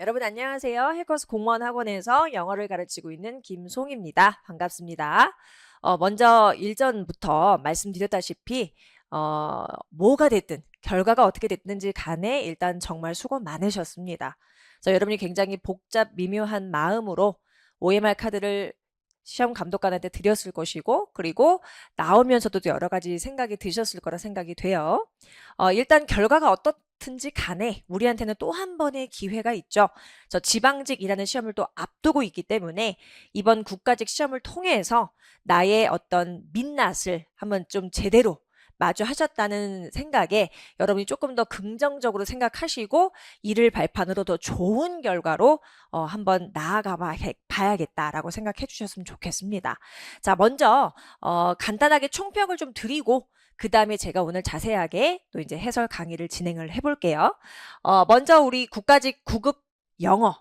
여러분 안녕하세요. 해커스 공무원 학원에서 영어를 가르치고 있는 김송입니다. 반갑습니다. 먼저 일전부터 말씀드렸다시피 뭐가 됐든 결과가 어떻게 됐든지 간에 일단 정말 수고 많으셨습니다. 그래서 여러분이 굉장히 복잡 미묘한 마음으로 OMR 카드를 시험 감독관한테 드렸을 것이고, 그리고 나오면서도 여러 가지 생각이 드셨을 거라 생각이 돼요. 일단 결과가 어떻든지 간에 우리한테는 또 한 번의 기회가 있죠. 저 지방직이라는 시험을 또 앞두고 있기 때문에 이번 국가직 시험을 통해서 나의 어떤 민낯을 한번 좀 제대로 마주하셨다는 생각에 여러분이 조금 더 긍정적으로 생각하시고 이를 발판으로 더 좋은 결과로 한번 나아가 봐야겠다라고 생각해 주셨으면 좋겠습니다. 자, 먼저 간단하게 총평을 좀 드리고 그 다음에 제가 오늘 자세하게 또 이제 해설 강의를 진행을 해볼게요. 먼저 우리 국가직 9급 영어.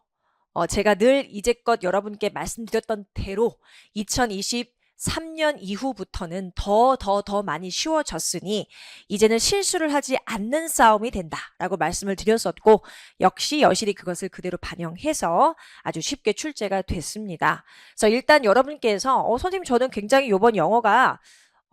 제가 늘 이제껏 여러분께 말씀드렸던 대로 2023년 이후부터는 더 많이 쉬워졌으니 이제는 실수를 하지 않는 싸움이 된다라고 말씀을 드렸었고 역시 여실히 그것을 그대로 반영해서 아주 쉽게 출제가 됐습니다. 그래서 일단 여러분께서 선생님 저는 굉장히 이번 영어가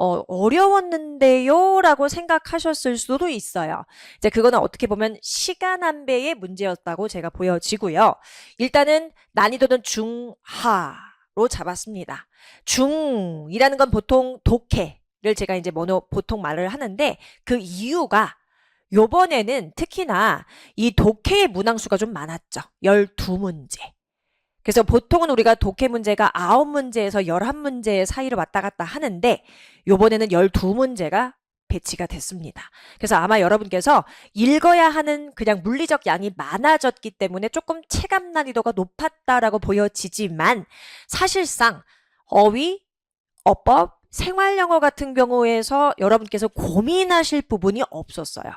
어려웠는데요 라고 생각하셨을 수도 있어요. 이제 그거는 어떻게 보면 시간 안배의 문제였다고 제가 보여지고요. 일단은 난이도는 중하로 잡았습니다. 중이라는 건 보통 독해를 제가 이제 보통 말을 하는데 그 이유가 요번에는 특히나 이 독해의 문항수가 좀 많았죠. 12문제. 그래서 보통은 우리가 독해 문제가 9문제에서 11문제 사이로 왔다 갔다 하는데 요번에는 12문제가 배치가 됐습니다. 그래서 아마 여러분께서 읽어야 하는 그냥 물리적 양이 많아졌기 때문에 조금 체감 난이도가 높았다라고 보여지지만 사실상 어휘, 어법, 생활영어 같은 경우에서 여러분께서 고민하실 부분이 없었어요.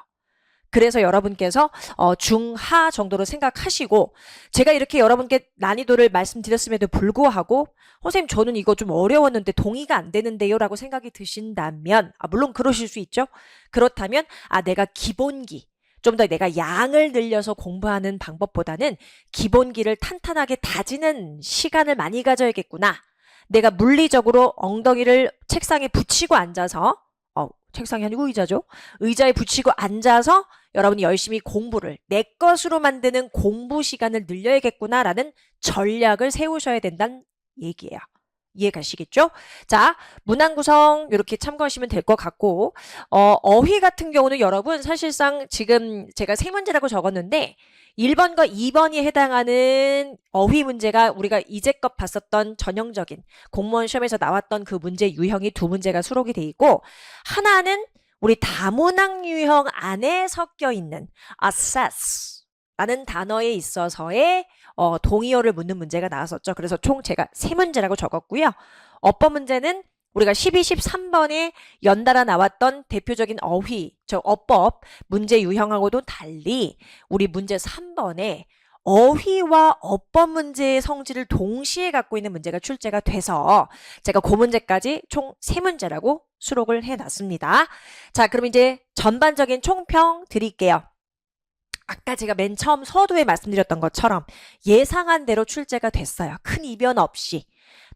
그래서 여러분께서 중하 정도로 생각하시고 제가 이렇게 여러분께 난이도를 말씀드렸음에도 불구하고 선생님 저는 이거 좀 어려웠는데 동의가 안 되는데요 라고 생각이 드신다면 물론 그러실 수 있죠. 그렇다면 내가 기본기 좀 더 내가 양을 늘려서 공부하는 방법보다는 기본기를 탄탄하게 다지는 시간을 많이 가져야겠구나. 내가 물리적으로 엉덩이를 책상에 붙이고 앉아서 책상이 아니고 의자죠. 의자에 붙이고 앉아서 여러분이 열심히 공부를 내 것으로 만드는 공부 시간을 늘려야겠구나라는 전략을 세우셔야 된다는 얘기예요. 이해 가시겠죠? 자, 문항 구성 이렇게 참고하시면 될 것 같고 어휘 같은 경우는 여러분 사실상 지금 제가 3문제라고 적었는데 1번과 2번이 해당하는 어휘 문제가 우리가 이제껏 봤었던 전형적인 공무원 시험에서 나왔던 그 문제 유형이 2문제가 수록이 돼 있고 하나는 우리 다문항 유형 안에 섞여 있는 assess 라는 단어에 있어서의 동의어를 묻는 문제가 나왔었죠. 그래서 총 제가 3문제라고 적었고요. 어법 문제는 우리가 12, 13번에 연달아 나왔던 대표적인 어휘, 어법 문제 유형하고도 달리 우리 문제 3번에 어휘와 어법 문제의 성질을 동시에 갖고 있는 문제가 출제가 돼서 제가 그 문제까지 총 3문제라고 수록을 해놨습니다. 자, 그럼 이제 전반적인 총평 드릴게요. 아까 제가 맨 처음 서두에 말씀드렸던 것처럼 예상한 대로 출제가 됐어요. 큰 이변 없이.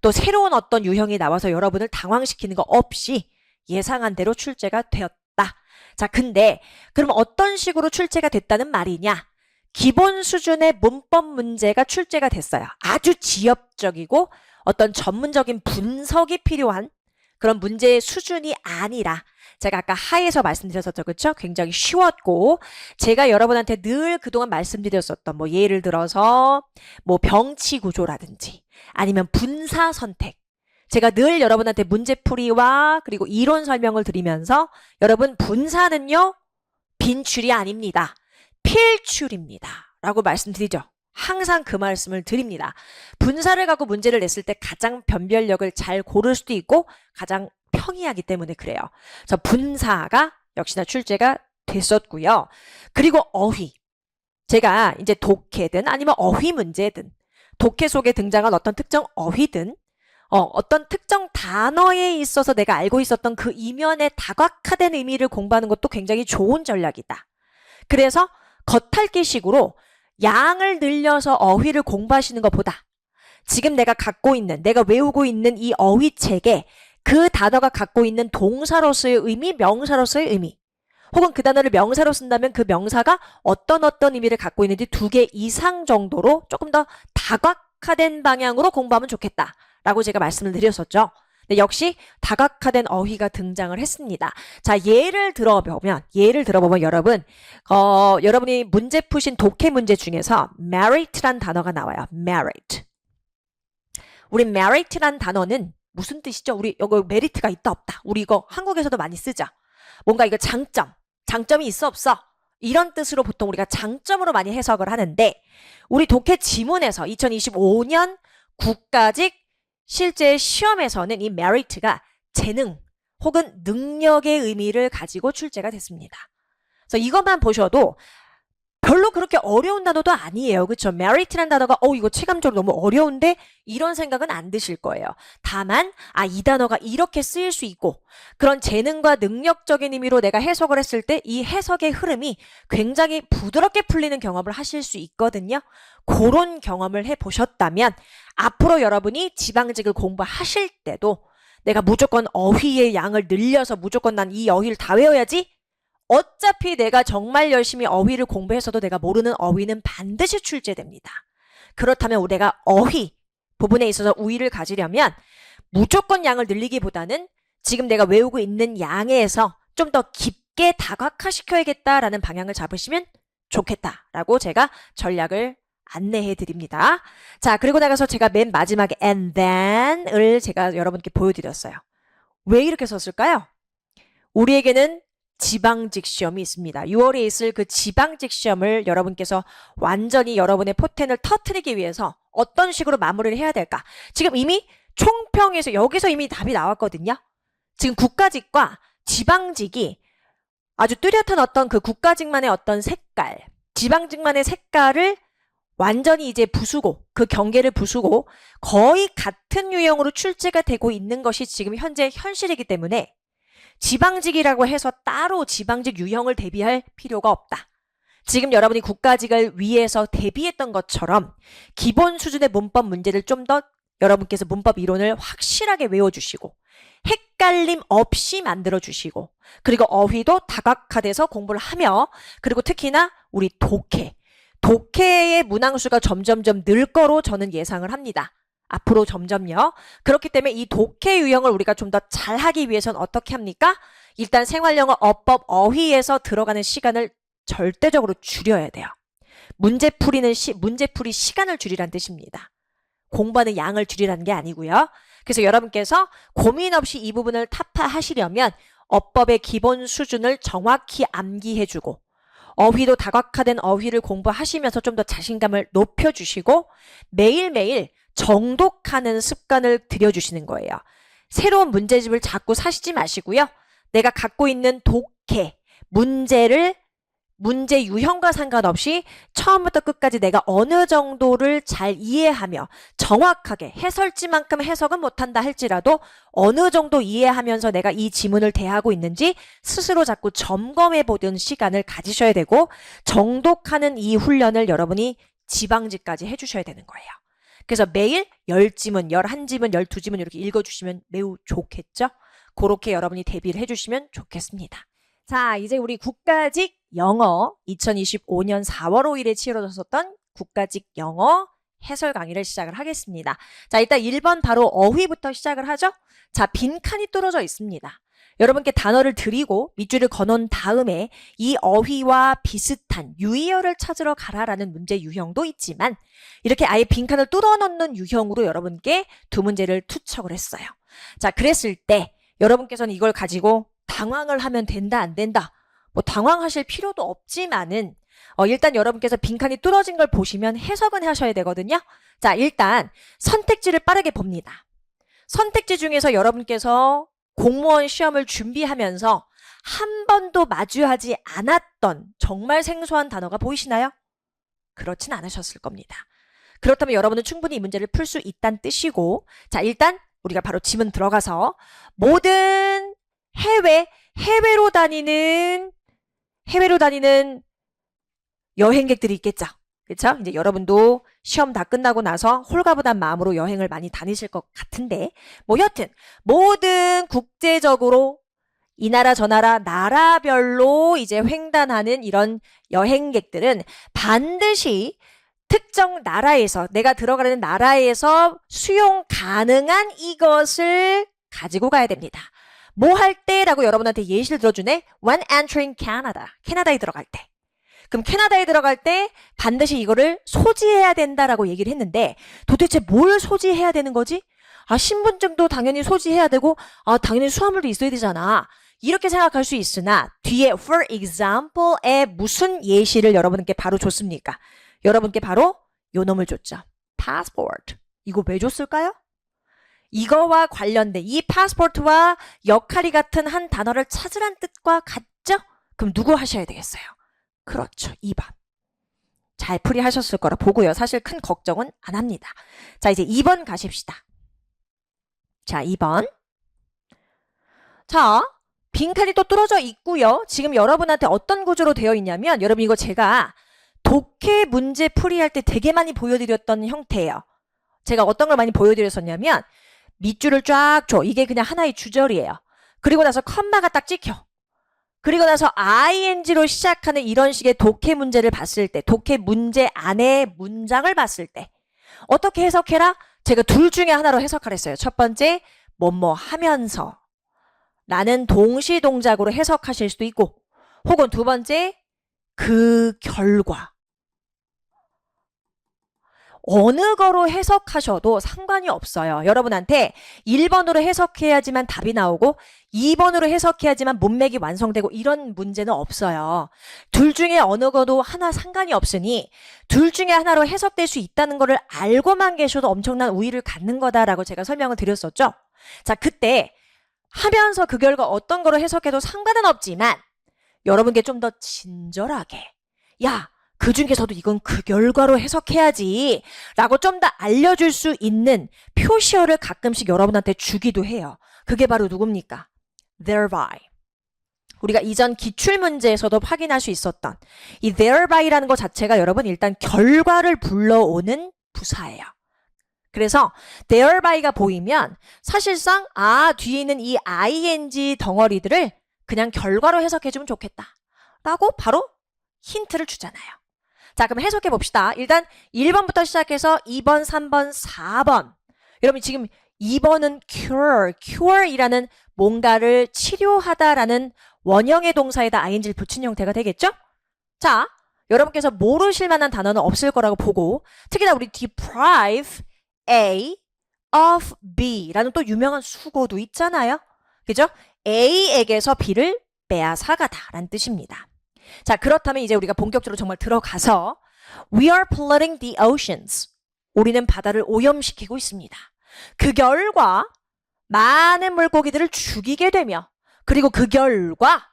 또 새로운 어떤 유형이 나와서 여러분을 당황시키는 거 없이 예상한 대로 출제가 되었다. 자, 근데 그럼 어떤 식으로 출제가 됐다는 말이냐? 기본 수준의 문법 문제가 출제가 됐어요. 아주 지엽적이고 어떤 전문적인 분석이 필요한 그런 문제의 수준이 아니라 제가 아까 하에서 말씀드렸었죠. 그렇죠? 굉장히 쉬웠고 제가 여러분한테 늘 그동안 말씀드렸었던 뭐 예를 들어서 뭐 병치 구조라든지 아니면 분사 선택 제가 늘 여러분한테 문제풀이와 그리고 이론 설명을 드리면서 여러분 분사는요 빈출이 아닙니다. 필출입니다. 라고 말씀드리죠. 항상 그 말씀을 드립니다. 분사를 갖고 문제를 냈을 때 가장 변별력을 잘 고를 수도 있고 가장 평이하기 때문에 그래요. 그래서 분사가 역시나 출제가 됐었고요. 그리고 어휘. 제가 이제 독해든 아니면 어휘 문제든 독해 속에 등장한 어떤 특정 어휘든 어떤 특정 단어에 있어서 내가 알고 있었던 그 이면의 다각화된 의미를 공부하는 것도 굉장히 좋은 전략이다. 그래서 겉핥기식으로 양을 늘려서 어휘를 공부하시는 것보다 지금 내가 갖고 있는, 내가 외우고 있는 이 어휘책에 그 단어가 갖고 있는 동사로서의 의미, 명사로서의 의미, 혹은 그 단어를 명사로 쓴다면 그 명사가 어떤 의미를 갖고 있는지 2개 이상 정도로 조금 더 다각화된 방향으로 공부하면 좋겠다라고 제가 말씀을 드렸었죠. 근데 역시 다각화된 어휘가 등장을 했습니다. 자, 예를 들어보면 여러분, 여러분이 문제 푸신 독해 문제 중에서 merit란 단어가 나와요. merit. 우리 merit란 단어는 무슨 뜻이죠? 우리 이거 메리트가 있다 없다. 우리 이거 한국에서도 많이 쓰죠. 뭔가 이거 장점이 있어 없어? 이런 뜻으로 보통 우리가 장점으로 많이 해석을 하는데 우리 독해 지문에서 2025년 국가직 실제 시험에서는 이 merit가 재능 혹은 능력의 의미를 가지고 출제가 됐습니다. 그래서 이것만 보셔도 별로 그렇게 어려운 단어도 아니에요. 그렇죠? merit라는 단어가 이거 체감적으로 너무 어려운데 이런 생각은 안 드실 거예요. 다만 이 단어가 이렇게 쓰일 수 있고 그런 재능과 능력적인 의미로 내가 해석을 했을 때 이 해석의 흐름이 굉장히 부드럽게 풀리는 경험을 하실 수 있거든요. 그런 경험을 해보셨다면 앞으로 여러분이 지방직을 공부하실 때도 내가 무조건 어휘의 양을 늘려서 무조건 난 이 어휘를 다 외워야지, 어차피 내가 정말 열심히 어휘를 공부해서도 내가 모르는 어휘는 반드시 출제됩니다. 그렇다면 우리가 어휘 부분에 있어서 우위를 가지려면 무조건 양을 늘리기보다는 지금 내가 외우고 있는 양에서 좀 더 깊게 다각화시켜야겠다라는 방향을 잡으시면 좋겠다라고 제가 전략을 안내해 드립니다. 자, 그리고 나가서 제가 맨 마지막에 and then을 제가 여러분께 보여드렸어요. 왜 이렇게 썼을까요? 우리에게는 지방직 시험이 있습니다. 6월에 있을 그 지방직 시험을 여러분께서 완전히 여러분의 포텐을 터뜨리기 위해서 어떤 식으로 마무리를 해야 될까? 지금 이미 총평에서 여기서 이미 답이 나왔거든요. 지금 국가직과 지방직이 아주 뚜렷한 어떤 그 국가직만의 어떤 색깔, 지방직만의 색깔을 완전히 이제 부수고 그 경계를 부수고 거의 같은 유형으로 출제가 되고 있는 것이 지금 현재 현실이기 때문에 지방직이라고 해서 따로 지방직 유형을 대비할 필요가 없다. 지금 여러분이 국가직을 위해서 대비했던 것처럼 기본 수준의 문법 문제를 좀 더 여러분께서 문법 이론을 확실하게 외워주시고 헷갈림 없이 만들어주시고 그리고 어휘도 다각화돼서 공부를 하며 그리고 특히나 우리 독해의 문항수가 점점점 늘 거로 저는 예상을 합니다. 앞으로 점점요. 그렇기 때문에 이 독해 유형을 우리가 좀 더 잘하기 위해서는 어떻게 합니까? 일단 생활영어 어법 어휘에서 들어가는 시간을 절대적으로 줄여야 돼요. 문제풀이 시간을 줄이란 뜻입니다. 공부하는 양을 줄이라는 게 아니고요. 그래서 여러분께서 고민 없이 이 부분을 타파하시려면 어법의 기본 수준을 정확히 암기해주고 어휘도 다각화된 어휘를 공부하시면서 좀 더 자신감을 높여주시고 매일매일 정독하는 습관을 들여주시는 거예요. 새로운 문제집을 자꾸 사시지 마시고요. 내가 갖고 있는 독해, 문제 유형과 상관없이 처음부터 끝까지 내가 어느 정도를 잘 이해하며 정확하게 해설지만큼 해석은 못한다 할지라도 어느 정도 이해하면서 내가 이 지문을 대하고 있는지 스스로 자꾸 점검해 보는 시간을 가지셔야 되고 정독하는 이 훈련을 여러분이 지방직까지 해주셔야 되는 거예요. 그래서 매일 10지문, 11지문, 12지문 이렇게 읽어주시면 매우 좋겠죠? 그렇게 여러분이 대비를 해주시면 좋겠습니다. 자, 이제 우리 국가직 영어 2025년 4월 5일에 치러졌었던 국가직 영어 해설 강의를 시작을 하겠습니다. 자, 일단 1번 바로 어휘부터 시작을 하죠. 자, 빈칸이 뚫어져 있습니다. 여러분께 단어를 드리고 밑줄을 거놓은 다음에 이 어휘와 비슷한 유의어를 찾으러 가라라는 문제 유형도 있지만 이렇게 아예 빈칸을 뚫어놓는 유형으로 여러분께 두 문제를 투척을 했어요. 자, 그랬을 때 여러분께서는 이걸 가지고 당황을 하면 된다 안 된다 뭐 당황하실 필요도 없지만은 일단 여러분께서 빈칸이 뚫어진 걸 보시면 해석은 하셔야 되거든요. 자, 일단 선택지를 빠르게 봅니다. 선택지 중에서 여러분께서 공무원 시험을 준비하면서 한 번도 마주하지 않았던 정말 생소한 단어가 보이시나요? 그렇진 않으셨을 겁니다. 그렇다면 여러분은 충분히 이 문제를 풀 수 있다는 뜻이고 자, 일단 우리가 바로 지문 들어가서 모든 해외로 다니는 여행객들이 있겠죠. 그쵸? 이제 여러분도 시험 다 끝나고 나서 홀가분한 마음으로 여행을 많이 다니실 것 같은데, 뭐 여튼 모든 국제적으로 이 나라 저 나라 나라별로 이제 횡단하는 이런 여행객들은 반드시 특정 나라에서, 내가 들어가는 나라에서 수용 가능한 이것을 가지고 가야 됩니다. 뭐 할 때라고 여러분한테 예시를 들어주네. When entering Canada. 캐나다에 들어갈 때. 그럼 캐나다에 들어갈 때 반드시 이거를 소지해야 된다라고 얘기를 했는데, 도대체 뭘 소지해야 되는 거지? 아, 신분증도 당연히 소지해야 되고, 아, 당연히 수화물도 있어야 되잖아. 이렇게 생각할 수 있으나 뒤에 for example에 무슨 예시를 여러분께 바로 줬습니까? 여러분께 바로 요 놈을 줬죠. passport. 이거 왜 줬을까요? 이거와 관련된 이 passport와 역할이 같은 한 단어를 찾으란 뜻과 같죠? 그럼 누구 하셔야 되겠어요? 그렇죠. 2번. 잘 풀이하셨을 거라 보고요. 사실 큰 걱정은 안 합니다. 자, 이제 2번 가십시다. 자, 2번. 자, 빈칸이 또 뚫어져 있고요. 지금 여러분한테 어떤 구조로 되어 있냐면, 여러분 이거 제가 독해 문제 풀이할 때 되게 많이 보여드렸던 형태예요. 제가 어떤 걸 많이 보여드렸었냐면, 밑줄을 쫙 줘. 이게 그냥 하나의 주절이에요. 그리고 나서 컴마가 딱 찍혀. 그리고 나서 ing로 시작하는 이런 식의 독해 문제를 봤을 때, 독해 문제 안에 문장을 봤을 때 어떻게 해석해라? 제가 둘 중에 하나로 해석하랬어요. 첫 번째, 뭐뭐 하면서 라는 동시 동작으로 해석하실 수도 있고, 혹은 두 번째, 그 결과. 어느 거로 해석하셔도 상관이 없어요. 여러분한테 1번으로 해석해야지만 답이 나오고 2번으로 해석해야지만 문맥이 완성되고 이런 문제는 없어요. 둘 중에 어느 거도 하나 상관이 없으니 둘 중에 하나로 해석될 수 있다는 거를 알고만 계셔도 엄청난 우위를 갖는 거다라고 제가 설명을 드렸었죠. 자, 그때 하면서 그 결과 어떤 거로 해석해도 상관은 없지만 여러분께 좀 더 친절하게, 야, 그 중에서도 이건 그 결과로 해석해야지 라고 좀 더 알려줄 수 있는 표시어를 가끔씩 여러분한테 주기도 해요. 그게 바로 누굽니까? thereby. 우리가 이전 기출문제에서도 확인할 수 있었던 이 therby라는 것 자체가 여러분 일단 결과를 불러오는 부사예요. 그래서 thereby,가 보이면 사실상 뒤에 있는 이 ing 덩어리들을 그냥 결과로 해석해주면 좋겠다 라고 바로 힌트를 주잖아요. 자, 그럼 해석해 봅시다. 일단 1번부터 시작해서 2번, 3번, 4번. 여러분 지금 2번은 cure이라는 뭔가를 치료하다라는 원형의 동사에다 ing를 붙인 형태가 되겠죠? 자, 여러분께서 모르실 만한 단어는 없을 거라고 보고, 특히나 우리 deprive A of B라는 또 유명한 수고도 있잖아요. 그죠? A에게서 B를 빼앗아가다 라는 뜻입니다. 자, 그렇다면 이제 우리가 본격적으로 정말 들어가서 We are polluting the oceans. 우리는 바다를 오염시키고 있습니다. 그 결과 많은 물고기들을 죽이게 되며, 그리고 그 결과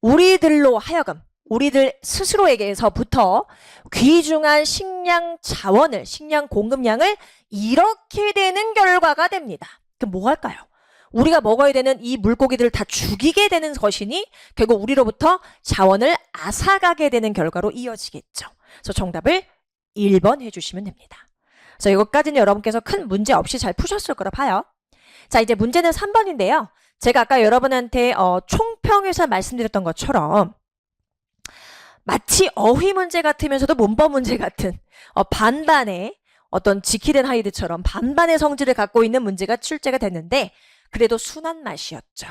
우리들로 하여금 우리들 스스로에게서부터 귀중한 식량 자원을, 식량 공급량을 잃게 되는 결과가 됩니다. 그럼 뭐 할까요? 우리가 먹어야 되는 이 물고기들을 다 죽이게 되는 것이니 결국 우리로부터 자원을 앗아가게 되는 결과로 이어지겠죠. 그래서 정답을 1번 해주시면 됩니다. 그래서 이것까지는 여러분께서 큰 문제 없이 잘 푸셨을 거라 봐요. 자, 이제 문제는 3번인데요. 제가 아까 여러분한테 총평에서 말씀드렸던 것처럼 마치 어휘 문제 같으면서도 문법 문제 같은 반반의 어떤 지킬앤 하이드처럼 반반의 성질을 갖고 있는 문제가 출제가 됐는데, 그래도 순한 맛이었죠.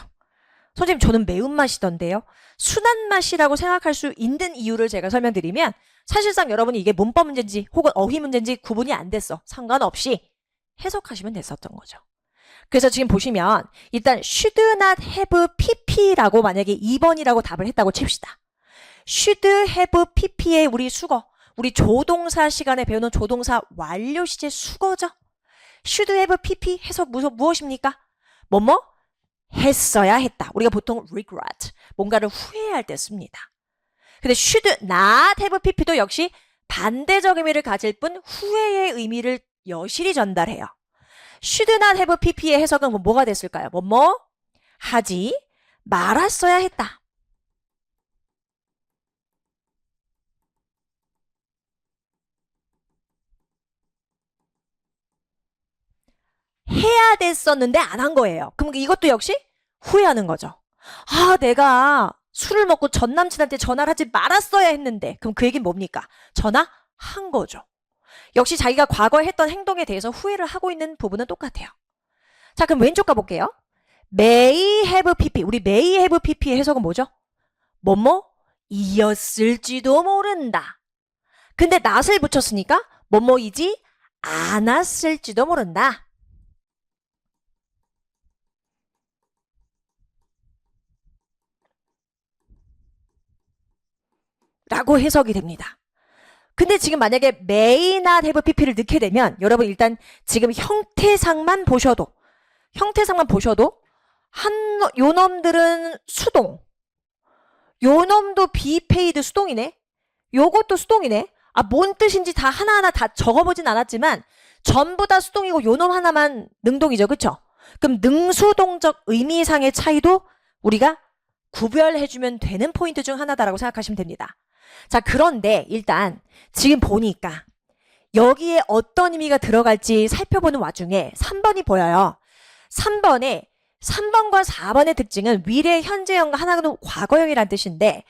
선생님, 저는 매운맛이던데요. 순한 맛이라고 생각할 수 있는 이유를 제가 설명드리면, 사실상 여러분이 이게 문법 문제인지 혹은 어휘 문제인지 구분이 안 됐어. 상관없이 해석하시면 됐었던 거죠. 그래서 지금 보시면 일단 should not have pp라고 만약에 2번이라고 답을 했다고 칩시다. should have pp의 우리 수거, 우리 조동사 시간에 배우는 조동사 완료 시제 수거죠. should have pp 해서 무엇입니까? 뭐뭐 했어야 했다. 우리가 보통 regret, 뭔가를 후회할 때 씁니다. 근데 should not have pp도 역시 반대적 의미를 가질 뿐 후회의 의미를 여실히 전달해요. should not have pp의 해석은 뭐가 됐을까요? 뭐뭐 하지 말았어야 했다. 해야 됐었는데 안 한 거예요. 그럼 이것도 역시 후회하는 거죠. 아, 내가 술을 먹고 전 남친한테 전화를 하지 말았어야 했는데. 그럼 그 얘기는 뭡니까? 전화한 거죠. 역시 자기가 과거에 했던 행동에 대해서 후회를 하고 있는 부분은 똑같아요. 자, 그럼 왼쪽 가볼게요. may have pp. 우리 may have pp의 해석은 뭐죠? 뭐뭐 이었을지도 모른다. 근데 not을 붙였으니까 뭐뭐이지 않았을지도 모른다. 라고 해석이 됩니다. 근데 지금 만약에 may not have pp를 넣게 되면 여러분 일단 지금 형태상만 보셔도 요 놈들은 수동, 요 놈도 be paid 수동이네, 요것도 수동이네. 아, 뭔 뜻인지 다 하나하나 다 적어보진 않았지만 전부 다 수동이고 요 놈 하나만 능동이죠. 그쵸? 그럼 능수동적 의미상의 차이도 우리가 구별해주면 되는 포인트 중 하나다라고 생각하시면 됩니다. 자, 그런데 일단 지금 보니까 여기에 어떤 의미가 들어갈지 살펴보는 와중에 3번이 보여요. 3번과 4번의 특징은 will의 현재형과 하나는 과거형이란 뜻인데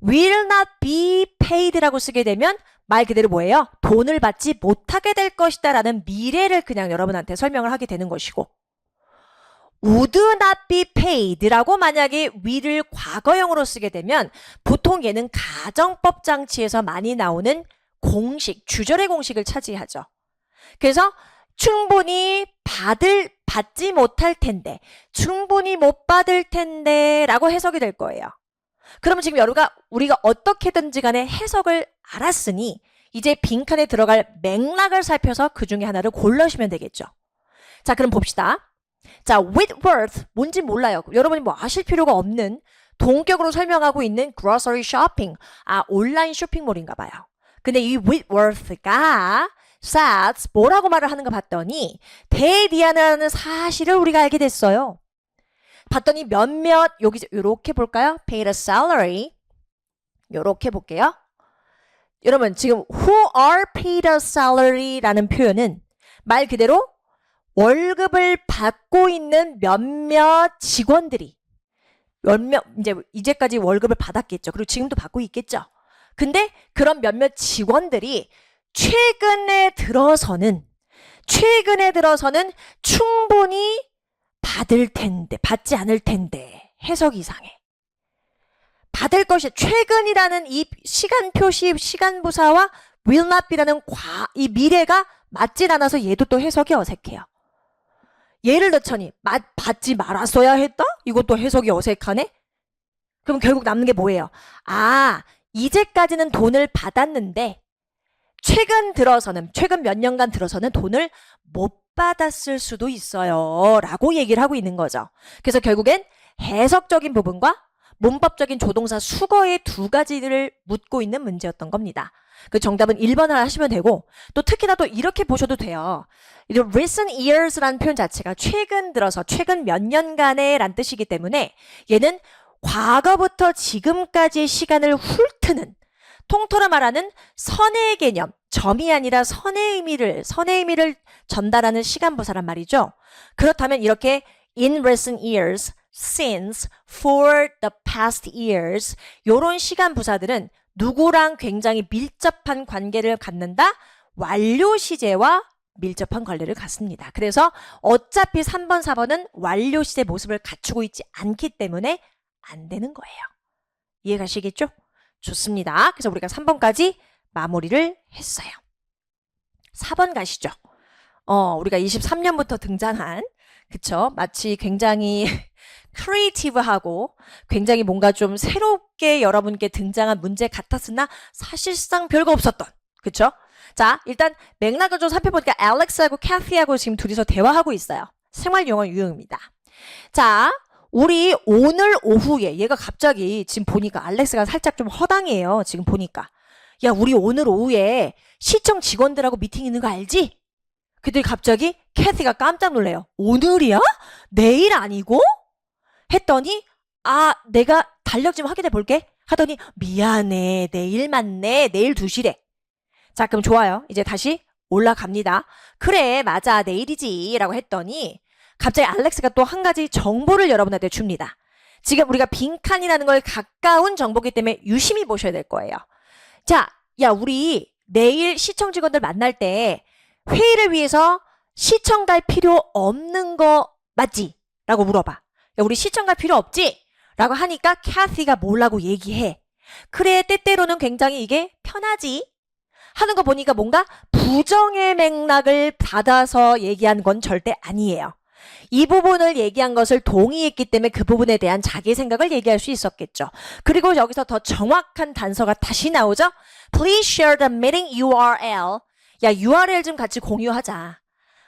will not be paid라고 쓰게 되면 말 그대로 뭐예요? 돈을 받지 못하게 될 것이다 라는 미래를 그냥 여러분한테 설명을 하게 되는 것이고, would not be paid라고 만약에 will을 과거형으로 쓰게 되면 보통 얘는 가정법 장치에서 많이 나오는 공식, 주절의 공식을 차지하죠. 그래서 충분히 받지 못할 텐데, 충분히 못 받을 텐데 라고 해석이 될 거예요. 그러면 지금 우리가 어떻게든지 간에 해석을 알았으니 이제 빈칸에 들어갈 맥락을 살펴서 그 중에 하나를 골라주시면 되겠죠. 자, 그럼 봅시다. 자, Whitworth 뭔지 몰라요. 여러분이 뭐 아실 필요가 없는 동격으로 설명하고 있는 grocery shopping. 아, 온라인 쇼핑몰인가 봐요. 근데 이 Whitworth가 says 뭐라고 말을 하는가 봤더니 대리안이라는 사실을 우리가 알게 됐어요. 봤더니 몇몇 여기 요렇게 볼까요? paid a salary. 요렇게 볼게요. 여러분 지금 who are paid a salary라는 표현은 말 그대로 월급을 받고 있는 몇몇 직원들이 이제까지 월급을 받았겠죠. 그리고 지금도 받고 있겠죠. 근데 그런 몇몇 직원들이 최근에 들어서는 충분히 받을 텐데, 받지 않을 텐데, 해석이 이상해. 받을 것이, 최근이라는 이 시간 표시, 시간 부사와 will not be라는 이 미래가 맞질 않아서 얘도 또 해석이 어색해요. 예를 넣자니, 받지 말았어야 했다? 이것도 해석이 어색하네? 그럼 결국 남는 게 뭐예요? 아, 이제까지는 돈을 받았는데, 최근 몇 년간 들어서는 돈을 못 받았을 수도 있어요. 라고 얘기를 하고 있는 거죠. 그래서 결국엔 해석적인 부분과 문법적인 조동사 수거의 두 가지를 묻고 있는 문제였던 겁니다. 그 정답은 1번을 하시면 되고, 또 특히나 또 이렇게 보셔도 돼요. recent years라는 표현 자체가 최근 들어서, 최근 몇 년간의 란 뜻이기 때문에 얘는 과거부터 지금까지의 시간을 훑는, 통틀어 말하는 선의 개념, 점이 아니라 선의 의미를 전달하는 시간부사란 말이죠. 그렇다면 이렇게 in recent years, since, for the past years 이런 시간부사들은 누구랑 굉장히 밀접한 관계를 갖는다? 완료 시제와 밀접한 관계를 갖습니다. 그래서 어차피 3번, 4번은 완료 시제 모습을 갖추고 있지 않기 때문에 안 되는 거예요. 이해가시겠죠? 좋습니다. 그래서 우리가 3번까지 마무리를 했어요. 4번 가시죠. 우리가 23년부터 등장한, 그쵸? 마치 굉장히 크리에이티브하고 굉장히 뭔가 좀 새롭게 여러분께 등장한 문제 같았으나 사실상 별거 없었던, 그쵸? 자, 일단 맥락을 좀 살펴보니까 알렉스하고 캐티하고 지금 둘이서 대화하고 있어요. 생활용어 유형입니다. 자, 우리 오늘 오후에 얘가 갑자기 지금 보니까 알렉스가 살짝 좀 허당해요. 지금 보니까. 야, 우리 오늘 오후에 시청 직원들하고 미팅 있는 거 알지? 그랬더니 갑자기 캐티가 깜짝 놀래요. 오늘이야? 내일 아니고? 했더니 아, 내가 달력 좀 확인해 볼게. 하더니 미안해. 내일 맞네. 내일 2시래. 자, 그럼 좋아요. 이제 다시 올라갑니다. 그래, 맞아. 내일이지. 라고 했더니 갑자기 알렉스가 또 한 가지 정보를 여러분한테 줍니다. 지금 우리가 빈칸이라는 걸 가까운 정보이기 때문에 유심히 보셔야 될 거예요. 자, 야, 우리 내일 시청 직원들 만날 때 회의를 위해서 시청 갈 필요 없는 거 맞지? 라고 물어봐. 야, 우리 시청 갈 필요 없지? 라고 하니까 캐시가 뭐라고 얘기해. 그래, 때때로는 굉장히 이게 편하지? 하는 거 보니까 뭔가 부정의 맥락을 받아서 얘기한 건 절대 아니에요. 이 부분을 얘기한 것을 동의했기 때문에 그 부분에 대한 자기 생각을 얘기할 수 있었겠죠. 그리고 여기서 더 정확한 단서가 다시 나오죠. Please share the meeting URL. 야, URL 좀 같이 공유하자.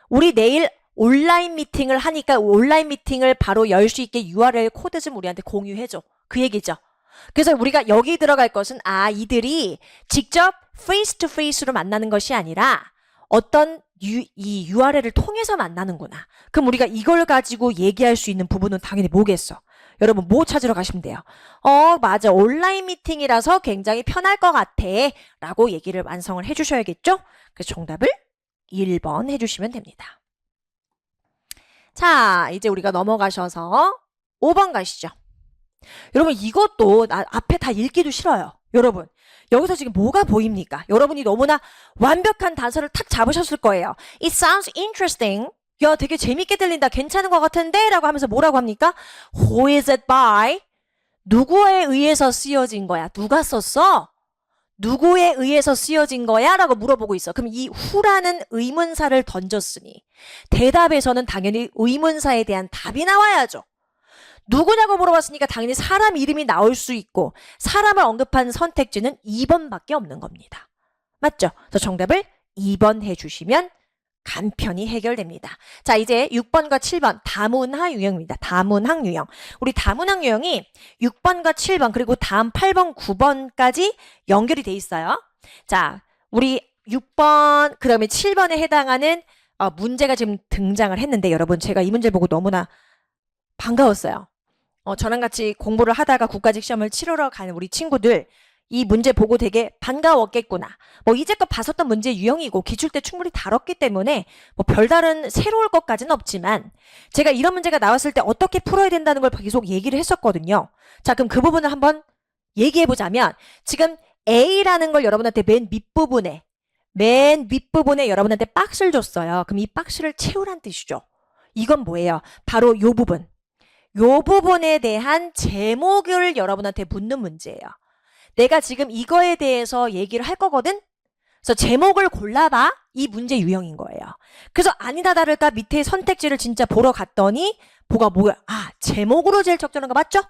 우리 내일 온라인 미팅을 하니까 온라인 미팅을 바로 열 수 있게 URL 코드 좀 우리한테 공유해줘. 그 얘기죠. 그래서 우리가 여기 들어갈 것은 이들이 직접 페이스 투 페이스로 만나는 것이 아니라 어떤 이 URL을 통해서 만나는구나. 그럼 우리가 이걸 가지고 얘기할 수 있는 부분은 당연히 뭐겠어? 여러분 뭐 찾으러 가시면 돼요? 맞아. 온라인 미팅이라서 굉장히 편할 것 같아. 라고 얘기를 완성을 해주셔야겠죠? 그래서 정답을 1번 해주시면 됩니다. 자, 이제 우리가 넘어가셔서 5번 가시죠. 여러분 이것도 앞에 다 읽기도 싫어요. 여러분 여기서 지금 뭐가 보입니까? 여러분이 너무나 완벽한 단서를 탁 잡으셨을 거예요. It sounds interesting. 야, 되게 재밌게 들린다. 괜찮은 것 같은데? 라고 하면서 뭐라고 합니까? Who is it by? 누구에 의해서 쓰여진 거야? 누가 썼어? 누구에 의해서 쓰여진 거야? 라고 물어보고 있어. 그럼 이 who라는 의문사를 던졌으니 대답에서는 당연히 의문사에 대한 답이 나와야죠. 누구냐고 물어봤으니까 당연히 사람 이름이 나올 수 있고 사람을 언급한 선택지는 2번밖에 없는 겁니다. 맞죠? 그래서 정답을 2번 해주시면 간편히 해결됩니다. 자, 이제 6번과 7번 다문화 유형입니다. 다문학 유형. 우리 다문학 유형이 6번과 7번 그리고 다음 8번, 9번까지 연결이 돼 있어요. 자, 우리 6번 그 다음에 7번에 해당하는 문제가 지금 등장을 했는데 여러분 제가 이 문제 보고 너무나 반가웠어요. 저랑 같이 공부를 하다가 국가직 시험을 치르러 가는 우리 친구들 이 문제 보고 되게 반가웠겠구나. 이제껏 봤었던 문제 유형이고 기출 때 충분히 다뤘기 때문에 별다른 새로울 것까지는 없지만 제가 이런 문제가 나왔을 때 어떻게 풀어야 된다는 걸 계속 얘기를 했었거든요. 자, 그럼 그 부분을 한번 얘기해 보자면 지금 A라는 걸 여러분한테 맨 밑부분에 여러분한테 박스를 줬어요. 그럼 이 박스를 채우란 뜻이죠. 이건 뭐예요? 바로 요 부분. 요 부분에 대한 제목을 여러분한테 묻는 문제예요. 내가 지금 이거에 대해서 얘기를 할 거거든? 그래서 제목을 골라봐. 이 문제 유형인 거예요. 그래서 아니다 다를까 밑에 선택지를 진짜 보러 갔더니 뭐야? 제목으로 제일 적절한 거 맞죠?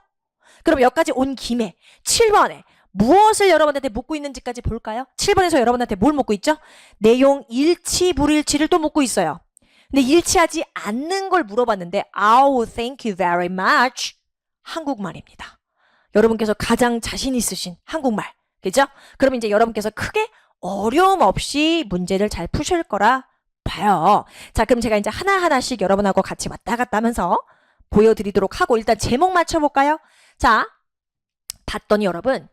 그럼 여기까지 온 김에 7번에 무엇을 여러분한테 묻고 있는지까지 볼까요? 7번에서 여러분한테 뭘 묻고 있죠? 내용 일치, 불일치를 또 묻고 있어요. 근데 일치하지 않는 걸 물어봤는데 thank you very much. 한국말입니다. 여러분께서 가장 자신 있으신 한국말. 그죠? 그럼 이제 여러분께서 크게 어려움 없이 문제를 잘 푸실 거라 봐요. 자, 그럼 제가 이제 하나하나씩 여러분하고 같이 왔다 갔다 하면서 보여드리도록 하고 일단 제목 맞춰볼까요? 자, 봤더니 여러분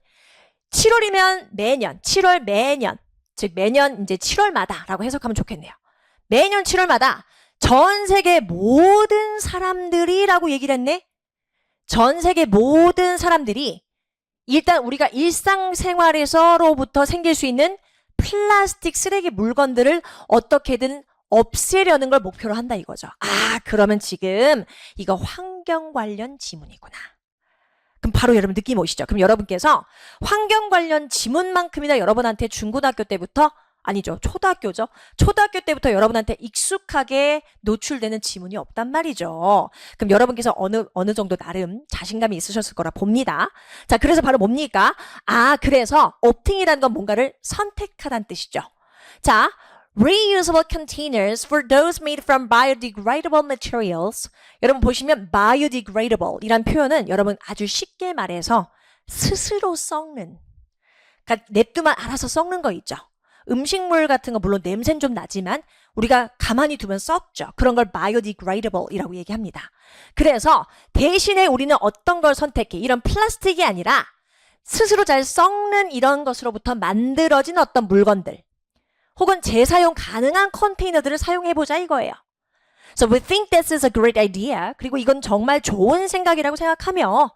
7월이면 매년, 7월 매년, 즉 매년 이제 7월마다 라고 해석하면 좋겠네요. 매년 7월마다 전 세계 모든 사람들이 라고 얘기를 했네. 전 세계 모든 사람들이 일단 우리가 일상생활에서로부터 생길 수 있는 플라스틱 쓰레기 물건들을 어떻게든 없애려는 걸 목표로 한다 이거죠. 그러면 지금 이거 환경 관련 지문이구나. 그럼 바로 여러분 느낌 오시죠? 그럼 여러분께서 환경 관련 지문만큼이나 여러분한테 중고등학교 때부터 아니죠. 초등학교죠. 초등학교 때부터 여러분한테 익숙하게 노출되는 지문이 없단 말이죠. 그럼 여러분께서 어느 정도 나름 자신감이 있으셨을 거라 봅니다. 자, 그래서 바로 뭡니까? 그래서 opting이라는 건 뭔가를 선택하다는 뜻이죠. 자, reusable containers for those made from biodegradable materials. 여러분 보시면 biodegradable 이란 표현은 여러분 아주 쉽게 말해서 스스로 썩는, 그러니까 냅두면 알아서 썩는 거 있죠. 음식물 같은 거 물론 냄새는 좀 나지만 우리가 가만히 두면 썩죠. 그런 걸 biodegradable 이라고 얘기합니다. 그래서 대신에 우리는 어떤 걸 선택해? 이런 플라스틱이 아니라 스스로 잘 썩는 이런 것으로부터 만들어진 어떤 물건들 혹은 재사용 가능한 컨테이너들을 사용해보자 이거예요. So we think this is a great idea. 그리고 이건 정말 좋은 생각이라고 생각하며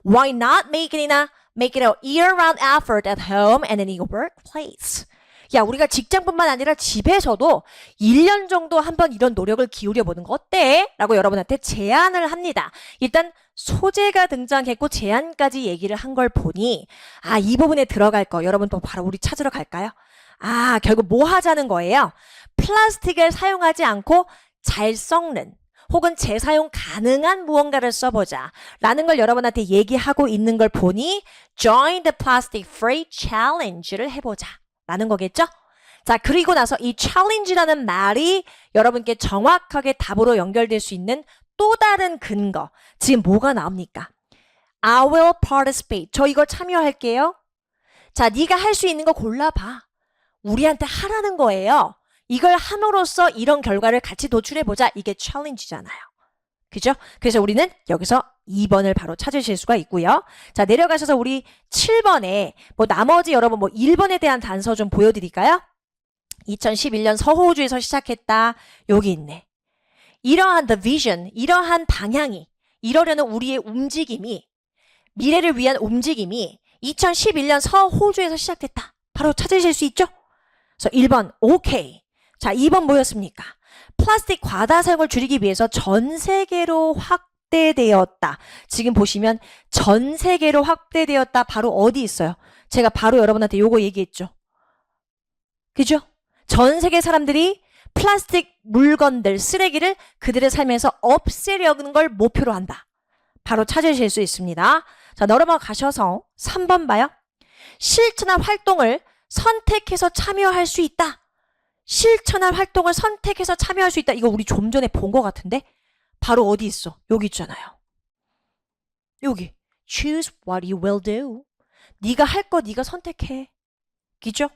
why not make it a year-round effort at home and in your workplace. 야, 우리가 직장뿐만 아니라 집에서도 1년 정도 한번 이런 노력을 기울여 보는 거 어때? 라고 여러분한테 제안을 합니다. 일단 소재가 등장했고 제안까지 얘기를 한 걸 보니 이 부분에 들어갈 거 여러분 또 바로 우리 찾으러 갈까요? 결국 뭐 하자는 거예요? 플라스틱을 사용하지 않고 잘 썩는 혹은 재사용 가능한 무언가를 써보자 라는 걸 여러분한테 얘기하고 있는 걸 보니 Join the Plastic Free Challenge를 해보자 라는 거겠죠? 자, 그리고 나서 이 challenge라는 말이 여러분께 정확하게 답으로 연결될 수 있는 또 다른 근거. 지금 뭐가 나옵니까? I will participate. 저 이거 참여할게요. 자, 네가 할 수 있는 거 골라봐. 우리한테 하라는 거예요. 이걸 함으로써 이런 결과를 같이 도출해보자. 이게 challenge잖아요. 그죠? 그래서 우리는 여기서 2번을 바로 찾으실 수가 있고요. 자, 내려가셔서 우리 7번에 나머지 여러분 1번에 대한 단서 좀 보여드릴까요? 2011년 서호주에서 시작했다. 여기 있네. 이러한 the vision, 이러한 방향이, 이러려는 우리의 움직임이, 미래를 위한 움직임이 2011년 서호주에서 시작됐다. 바로 찾으실 수 있죠? 그래서 1번, 오케이. 자, 2번 뭐였습니까? 플라스틱 과다 사용을 줄이기 위해서 전 세계로 확대되었다. 지금 보시면 전 세계로 확대되었다. 바로 어디 있어요? 제가 바로 여러분한테 요거 얘기했죠. 그죠? 전 세계 사람들이 플라스틱 물건들, 쓰레기를 그들의 삶에서 없애려는 걸 목표로 한다. 바로 찾으실 수 있습니다. 자, 넘어가셔서 3번 봐요. 실천할 활동을 선택해서 참여할 수 있다. 실천할 활동을 선택해서 참여할 수 있다. 이거 우리 좀 전에 본 것 같은데 바로 어디 있어? 여기 있잖아요. 여기 choose what you will do. 네가 할 거 네가 선택해. 그죠?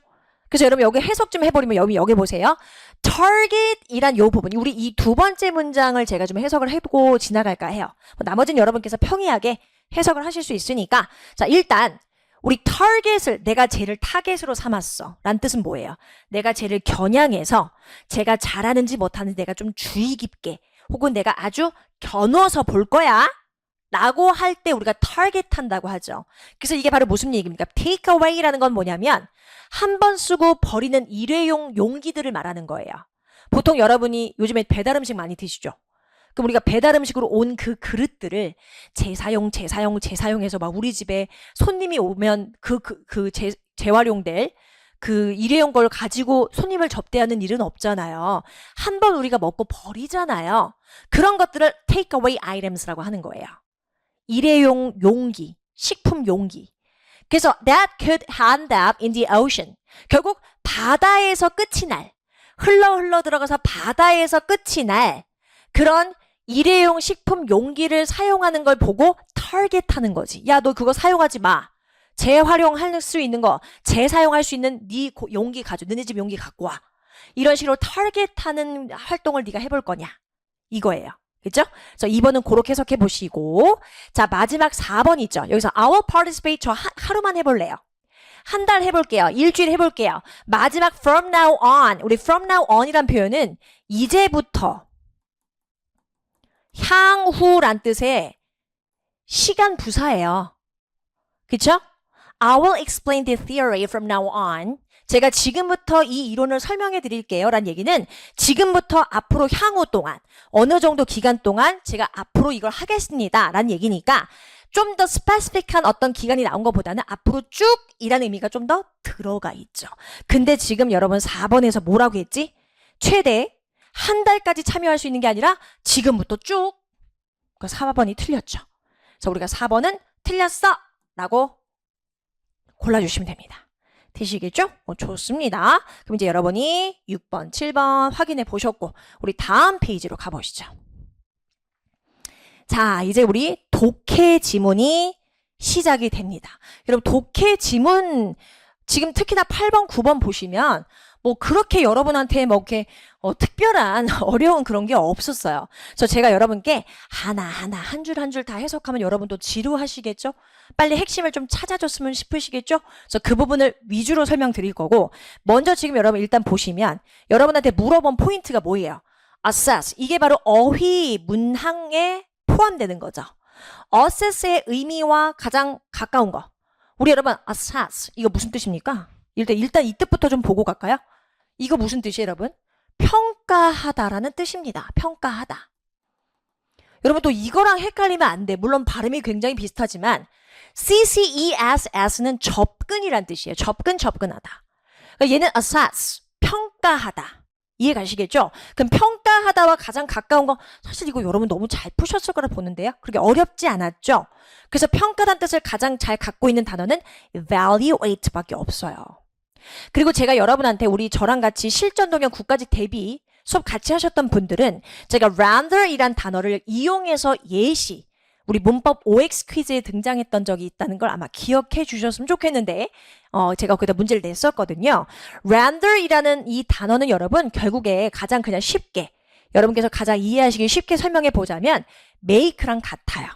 그래서 여러분 여기 해석 좀 해버리면 여기 보세요. target이란 요 부분, 우리 이 두 번째 문장을 제가 좀 해석을 해보고 지나갈까 해요. 나머지는 여러분께서 평이하게 해석을 하실 수 있으니까. 자, 일단 우리 target을 내가 쟤를 타겟으로 삼았어 란 뜻은 뭐예요? 내가 쟤를 겨냥해서 제가 잘하는지 못하는지 내가 좀 주의 깊게 혹은 내가 아주 겨누어서 볼 거야 라고 할 때 우리가 target 한다고 하죠. 그래서 이게 바로 무슨 얘기입니까? take away라는 건 뭐냐면 한 번 쓰고 버리는 일회용 용기들을 말하는 거예요. 보통 여러분이 요즘에 배달 음식 많이 드시죠? 그럼 우리가 배달 음식으로 온 그 그릇들을 재사용해서 막 우리 집에 손님이 오면 재활용될 그 일회용 걸 가지고 손님을 접대하는 일은 없잖아요. 한 번 우리가 먹고 버리잖아요. 그런 것들을 take away items라고 하는 거예요. 일회용 용기, 식품 용기. 그래서 that could end up in the ocean. 결국 바다에서 끝이 날, 흘러 들어가서 바다에서 끝이 날 그런 일회용 식품 용기를 사용하는 걸 보고 타겟하는 거지. 야, 너 그거 사용하지 마. 재활용할 수 있는 거, 재사용할 수 있는 네 용기 너네 집 용기 갖고 와. 이런 식으로 타겟하는 활동을 네가 해볼 거냐. 이거예요. 그죠? 그래서 2번은 그렇게 해석해 보시고, 자, 마지막 4번 있죠. 여기서 I will participate. 저 하루만 해볼래요. 한 달 해볼게요. 일주일 해볼게요. 마지막 from now on. 우리 from now on이란 표현은 이제부터 향후란 뜻의 시간 부사예요. 그쵸? I will explain the theory from now on. 제가 지금부터 이 이론을 설명해 드릴게요. 란 얘기는 지금부터 앞으로 향후 동안 어느 정도 기간 동안 제가 앞으로 이걸 하겠습니다. 란 얘기니까 좀 더 스페시픽한 어떤 기간이 나온 것보다는 앞으로 쭉 이라는 의미가 좀 더 들어가 있죠. 근데 지금 여러분 4번에서 뭐라고 했지? 최대 한 달까지 참여할 수 있는 게 아니라 지금부터 쭉. 그 4번이 틀렸죠. 그래서 우리가 4번은 틀렸어 라고 골라주시면 됩니다. 되시겠죠? 좋습니다. 그럼 이제 여러분이 6번, 7번 확인해 보셨고 우리 다음 페이지로 가보시죠. 자, 이제 우리 독해 지문이 시작이 됩니다. 여러분 독해 지문 지금 특히나 8번, 9번 보시면 그렇게 여러분한테 이렇게 특별한 어려운 그런 게 없었어요. 그래서 제가 여러분께 하나하나 한 줄 한 줄 다 해석하면 여러분도 지루하시겠죠? 빨리 핵심을 좀 찾아줬으면 싶으시겠죠? 그래서 그 부분을 위주로 설명드릴 거고 먼저 지금 여러분 일단 보시면 여러분한테 물어본 포인트가 뭐예요? assess. 이게 바로 어휘 문항에 포함되는 거죠. assess의 의미와 가장 가까운 거. 우리 여러분 assess 이거 무슨 뜻입니까? 일단 이 뜻부터 좀 보고 갈까요? 이거 무슨 뜻이에요, 여러분? 평가하다라는 뜻입니다. 평가하다. 여러분 또 이거랑 헷갈리면 안 돼. 물론 발음이 굉장히 비슷하지만 CCESS는 접근이란 뜻이에요. 접근하다. 그러니까 얘는 assess, 평가하다. 이해 가시겠죠? 그럼 평가하다와 가장 가까운 거 사실 이거 여러분 너무 잘 푸셨을 거라 보는데요. 그렇게 어렵지 않았죠? 그래서 평가란 뜻을 가장 잘 갖고 있는 단어는 evaluate밖에 없어요. 그리고 제가 여러분한테 저랑 같이 실전동영 국가직 대비 수업 같이 하셨던 분들은 제가 rander이란 단어를 이용해서 예시 우리 문법 OX 퀴즈에 등장했던 적이 있다는 걸 아마 기억해 주셨으면 좋겠는데 제가 거기다 문제를 냈었거든요. rander이라는 이 단어는 여러분 결국에 가장 그냥 쉽게 여러분께서 가장 이해하시기 쉽게 설명해 보자면 make랑 같아요.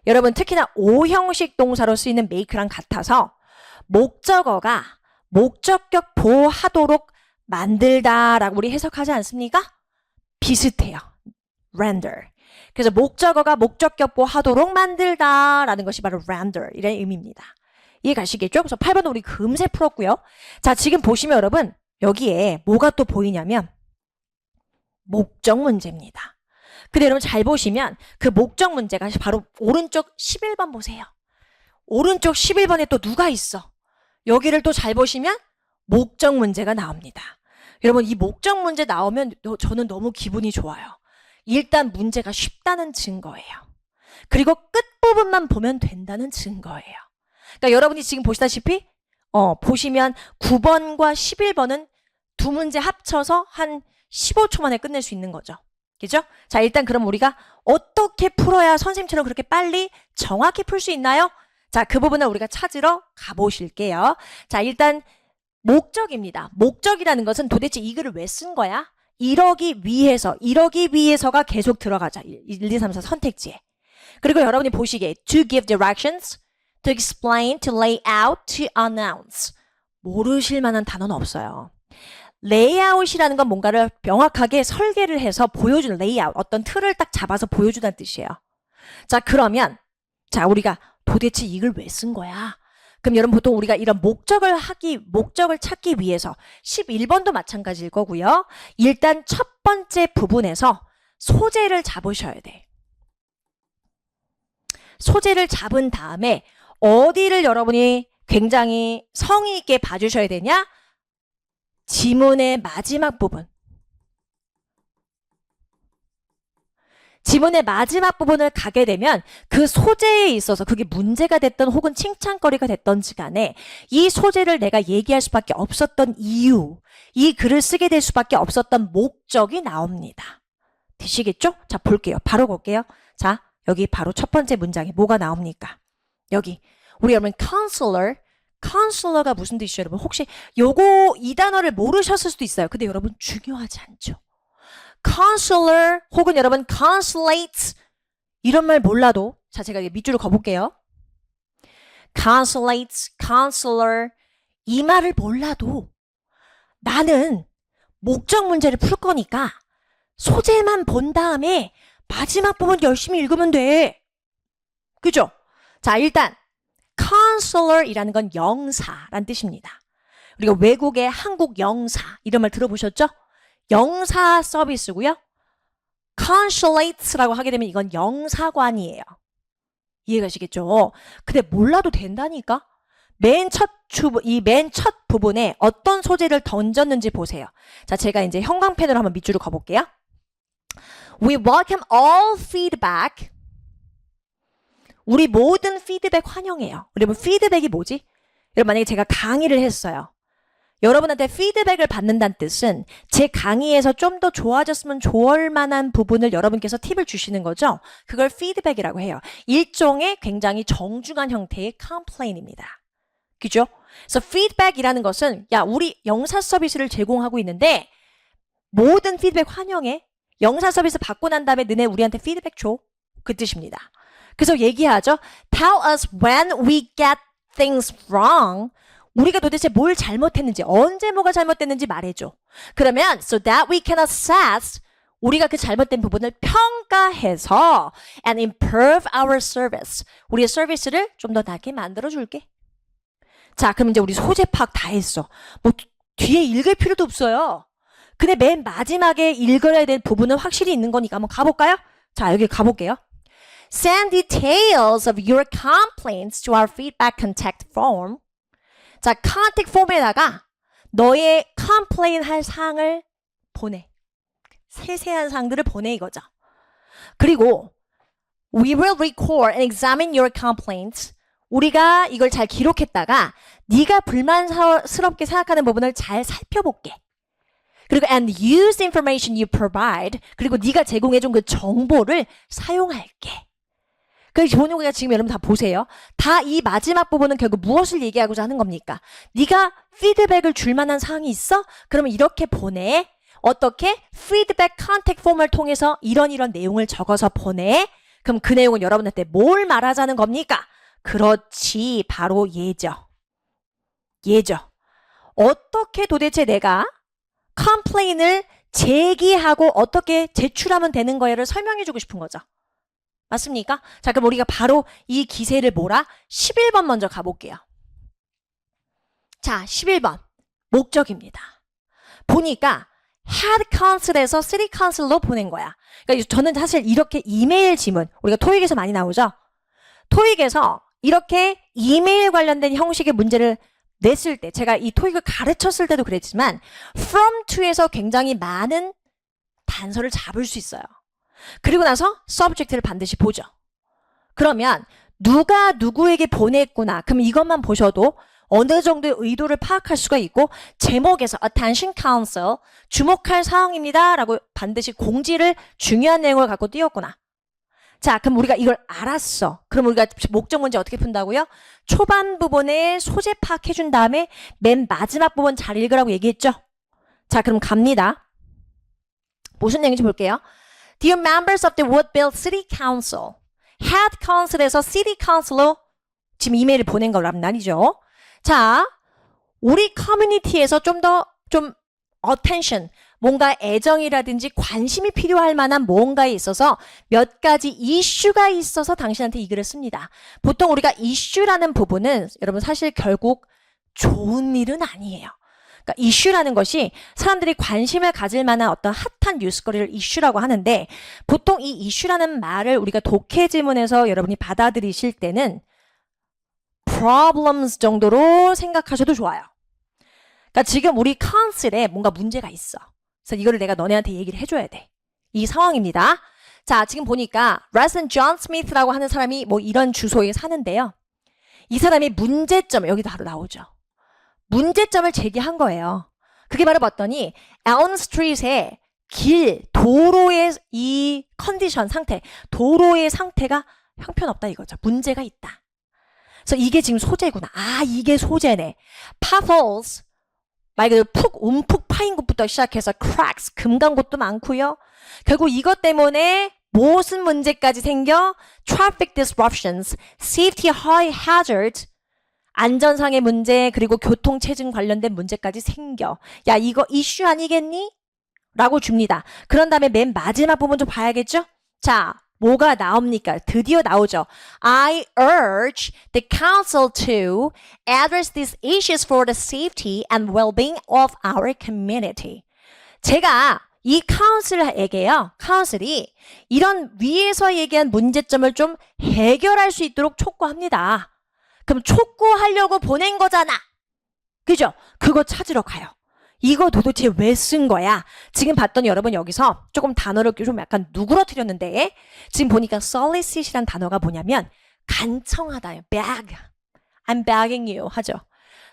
여러분 특히나 O형식 동사로 쓰이는 make랑 같아서 목적어가 목적격 보하도록 만들다라고 우리 해석하지 않습니까? 비슷해요. render. 그래서 목적어가 목적격 보하도록 만들다라는 것이 바로 render 이런 의미입니다. 이해 가시겠죠? 그래서 8번은 우리 금세 풀었고요. 자, 지금 보시면 여러분 여기에 뭐가 또 보이냐면 목적 문제입니다. 근데 여러분 잘 보시면 그 목적 문제가 바로 오른쪽 11번 보세요. 오른쪽 11번에 또 누가 있어? 여기를 또 잘 보시면 목적 문제가 나옵니다. 여러분 이 목적 문제 나오면 저는 너무 기분이 좋아요. 일단 문제가 쉽다는 증거예요. 그리고 끝부분만 보면 된다는 증거예요. 그러니까 여러분이 지금 보시다시피 보시면 9번과 11번은 두 문제 합쳐서 한 15초 만에 끝낼 수 있는 거죠. 그죠? 자, 일단 그럼 우리가 어떻게 풀어야 선생님처럼 그렇게 빨리 정확히 풀 수 있나요? 자, 그 부분을 우리가 찾으러 가보실게요. 자, 일단 목적입니다. 목적이라는 것은 도대체 이 글을 왜 쓴 거야? 이러기 위해서가 계속 들어가자. 1, 2, 3, 4 선택지에. 그리고 여러분이 보시기에 to give directions, to explain, to lay out, to announce. 모르실 만한 단어는 없어요. 레이아웃이라는 건 뭔가를 명확하게 설계를 해서 보여주는 레이아웃, 어떤 틀을 딱 잡아서 보여주다는 뜻이에요. 자, 그러면 우리가 도대체 이 글 왜 쓴 거야? 그럼 여러분 보통 우리가 이런 목적을 찾기 위해서 11번도 마찬가지일 거고요. 일단 첫 번째 부분에서 소재를 잡으셔야 돼. 소재를 잡은 다음에 어디를 여러분이 굉장히 성의 있게 봐주셔야 되냐? 지문의 마지막 부분. 지문의 마지막 부분을 가게 되면 그 소재에 있어서 그게 문제가 됐던 혹은 칭찬거리가 됐던지 간에 이 소재를 내가 얘기할 수밖에 없었던 이유, 이 글을 쓰게 될 수밖에 없었던 목적이 나옵니다. 되시겠죠? 자, 볼게요. 바로 볼게요. 자, 여기 바로 첫 번째 문장에 뭐가 나옵니까? 여기 우리 여러분 counselor가 무슨 뜻이죠, 여러분? 혹시 이 단어를 모르셨을 수도 있어요. 근데 여러분 중요하지 않죠? counselor 혹은 여러분 consulate 이런 말 몰라도 자, 제가 밑줄을 그어볼게요. consulate, counselor 이 말을 몰라도 나는 목적 문제를 풀 거니까 소재만 본 다음에 마지막 부분 열심히 읽으면 돼. 그죠? 자, 일단 counselor이라는 건 영사란 뜻입니다. 우리가 외국의 한국 영사 이런 말 들어보셨죠? 영사 서비스고요. consulate라고 하게 되면 이건 영사관이에요. 이해가시겠죠? 근데 몰라도 된다니까? 맨 첫 부분에 어떤 소재를 던졌는지 보세요. 자, 제가 이제 형광펜으로 한번 밑줄을 그어볼게요. We welcome all feedback. 우리 모든 피드백 환영해요. 여러분 피드백이 뭐지? 여러분 만약에 제가 강의를 했어요. 여러분한테 피드백을 받는다는 뜻은 제 강의에서 좀 더 좋아졌으면 좋을 만한 부분을 여러분께서 팁을 주시는 거죠. 그걸 피드백이라고 해요. 일종의 굉장히 정중한 형태의 컴플레인입니다. 그죠? 그래서 피드백이라는 것은 우리 영사 서비스를 제공하고 있는데 모든 피드백 환영해. 영사 서비스 받고 난 다음에 너네 우리한테 피드백 줘. 그 뜻입니다. 그래서 얘기하죠. Tell us when we get things wrong. 우리가 도대체 뭘 잘못했는지, 언제 뭐가 잘못됐는지 말해줘. 그러면 so that we can assess 우리가 그 잘못된 부분을 평가해서 and improve our service. 우리의 서비스를 좀 더 낫게 만들어줄게. 자, 그럼 이제 우리 소재 파악 다 했어. 뭐 뒤에 읽을 필요도 없어요. 근데 맨 마지막에 읽어야 될 부분은 확실히 있는 거니까 한번 가볼까요? 자, 여기 가볼게요. Send details of your complaints to our feedback contact form. 자, contact form에다가 너의 complain 할 사항을 보내. 세세한 사항들을 보내 이거죠. 그리고 we will record and examine your complaints. 우리가 이걸 잘 기록했다가 네가 불만스럽게 생각하는 부분을 잘 살펴볼게. 그리고 and use the information you provide. 그리고 네가 제공해준 그 정보를 사용할게. 그래서 본용이가 지금 여러분 다 보세요. 다 이 마지막 부분은 결국 무엇을 얘기하고자 하는 겁니까? 네가 피드백을 줄 만한 사항이 있어? 그러면 이렇게 보내. 어떻게? 피드백 컨택 폼을 통해서 이런 내용을 적어서 보내. 그럼 그 내용은 여러분한테 뭘 말하자는 겁니까? 그렇지, 바로 예죠. 어떻게 도대체 내가 컴플레인을 제기하고 어떻게 제출하면 되는 거야를 설명해주고 싶은 거죠. 맞습니까? 자, 그럼 우리가 바로 이 기세를 몰아 11번 먼저 가볼게요. 자, 11번 목적입니다. 보니까 head council에서 city council로 보낸 거야. 그러니까 저는 사실 이렇게 이메일 지문, 우리가 토익에서 많이 나오죠? 토익에서 이렇게 이메일 관련된 형식의 문제를 냈을 때, 제가 이 토익을 가르쳤을 때도 그랬지만 from to에서 굉장히 많은 단서를 잡을 수 있어요. 그리고 나서 subject를 반드시 보죠. 그러면 누가 누구에게 보냈구나. 그럼 이것만 보셔도 어느 정도의 의도를 파악할 수가 있고 제목에서 attention council, 주목할 사항입니다 라고 반드시 공지를 중요한 내용을 갖고 띄웠구나. 자, 그럼 우리가 이걸 알았어. 그럼 우리가 목적 문제 어떻게 푼다고요? 초반 부분에 소재 파악해 준 다음에 맨 마지막 부분 잘 읽으라고 얘기했죠? 자, 그럼 갑니다. 무슨 내용인지 볼게요. Dear members of the Woodville City Council, Head Council에서 City Council로 지금 이메일을 보낸 거란 말이죠. 자, 우리 커뮤니티에서 좀 attention, 뭔가 애정이라든지 관심이 필요할 만한 뭔가에 있어서 몇 가지 이슈가 있어서 당신한테 이 글을 씁니다. 보통 우리가 이슈라는 부분은 여러분 사실 결국 좋은 일은 아니에요. 그러니까 이슈라는 것이 사람들이 관심을 가질 만한 어떤 핫한 뉴스거리를 이슈라고 하는데 보통 이 이슈라는 말을 우리가 독해 지문에서 여러분이 받아들이실 때는 problems 정도로 생각하셔도 좋아요. 그러니까 지금 우리 카운슬에 뭔가 문제가 있어. 그래서 이거를 내가 너네한테 얘기를 해줘야 돼. 이 상황입니다. 자, 지금 보니까 레슨 존 스미스라고 하는 사람이 뭐 이런 주소에 사는데요. 이 사람이 문제점, 여기도 바로 나오죠. 문제점을 제기한 거예요. 그게 바로 봤더니 엘런 스트리트의 길, 도로의 이 컨디션 상태, 도로의 상태가 형편없다 이거죠. 문제가 있다. 그래서 이게 지금 소재구나. 아, 이게 소재네. potholes, 말 그대로 움푹 파인 곳부터 시작해서 cracks, 금간 곳도 많고요. 결국 이것 때문에 무슨 문제까지 생겨? traffic disruptions, safety hazard, 안전상의 문제, 그리고 교통체증 관련된 문제까지 생겨. 야, 이거 이슈 아니겠니? 라고 줍니다. 그런 다음에 맨 마지막 부분 좀 봐야겠죠? 자, 뭐가 나옵니까? 드디어 나오죠. I urge the council to address these issues for the safety and well-being of our community. 제가 이 카운슬에게요. 카운슬이 이런 위에서 얘기한 문제점을 좀 해결할 수 있도록 촉구합니다. 그럼 촉구하려고 보낸 거잖아. 그죠? 그거 찾으러 가요. 이거 도대체 왜 쓴 거야? 지금 봤더니 여러분 여기서 조금 단어를 좀 약간 누그러뜨렸는데 지금 보니까 solicit이란 단어가 뭐냐면 간청하다. beg. I'm begging you 하죠.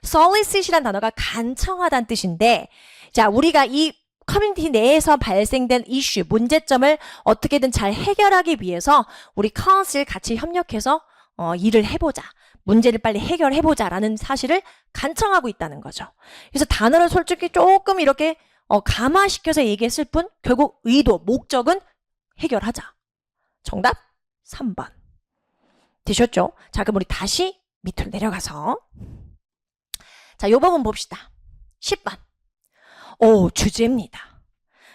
solicit이란 단어가 간청하다는 뜻인데 자, 우리가 이 커뮤니티 내에서 발생된 이슈, 문제점을 어떻게든 잘 해결하기 위해서 우리 카운슬 같이 협력해서 일을 해보자. 문제를 빨리 해결해보자라는 사실을 간청하고 있다는 거죠. 그래서 단어를 솔직히 조금 이렇게 감화시켜서 얘기했을 뿐 결국 의도, 목적은 해결하자. 정답 3번. 되셨죠? 자, 그럼 우리 다시 밑으로 내려가서 자, 요 부분 봅시다. 10번. 오, 주제입니다.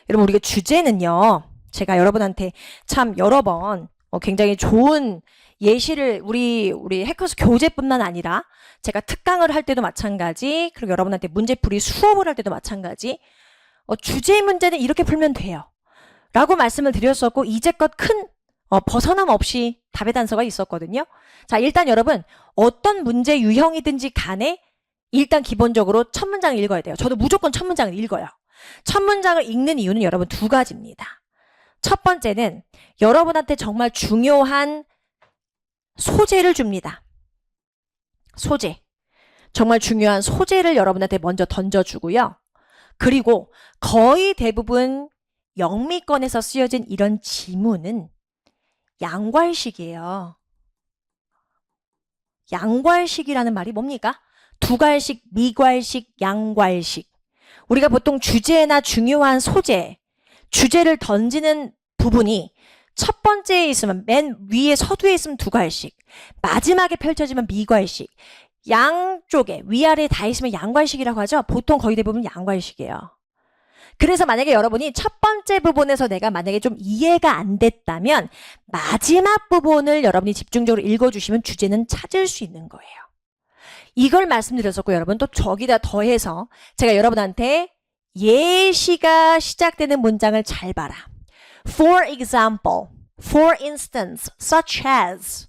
여러분 우리가 주제는요. 제가 여러분한테 참 여러 번 굉장히 좋은 예시를 우리 해커스 교재뿐만 아니라 제가 특강을 할 때도 마찬가지, 그리고 여러분한테 문제풀이 수업을 할 때도 마찬가지, 주제 문제는 이렇게 풀면 돼요 라고 말씀을 드렸었고, 이제껏 큰 벗어남 없이 답의 단서가 있었거든요. 자, 일단 여러분 어떤 문제 유형이든지 간에 일단 기본적으로 첫 문장을 읽어야 돼요. 저도 무조건 첫 문장을 읽어요. 첫 문장을 읽는 이유는 여러분 두 가지입니다. 첫 번째는 여러분한테 정말 중요한 소재를 줍니다. 소재. 정말 중요한 소재를 여러분한테 먼저 던져주고요. 그리고 거의 대부분 영미권에서 쓰여진 이런 지문은 양괄식이에요. 양괄식이라는 말이 뭡니까? 두괄식, 미괄식, 양괄식. 우리가 보통 주제나 중요한 소재, 주제를 던지는 부분이 첫 번째에 있으면, 맨 위에 서두에 있으면 두괄식, 마지막에 펼쳐지면 미괄식, 양쪽에 위아래에 다 있으면 양괄식이라고 하죠. 보통 거의 대부분 양괄식이에요. 그래서 만약에 여러분이 첫 번째 부분에서 내가 만약에 좀 이해가 안 됐다면 마지막 부분을 여러분이 집중적으로 읽어주시면 주제는 찾을 수 있는 거예요. 이걸 말씀드렸었고, 여러분 또 저기다 더해서 제가 여러분한테 예시가 시작되는 문장을 잘 봐라. For example, for instance, such as.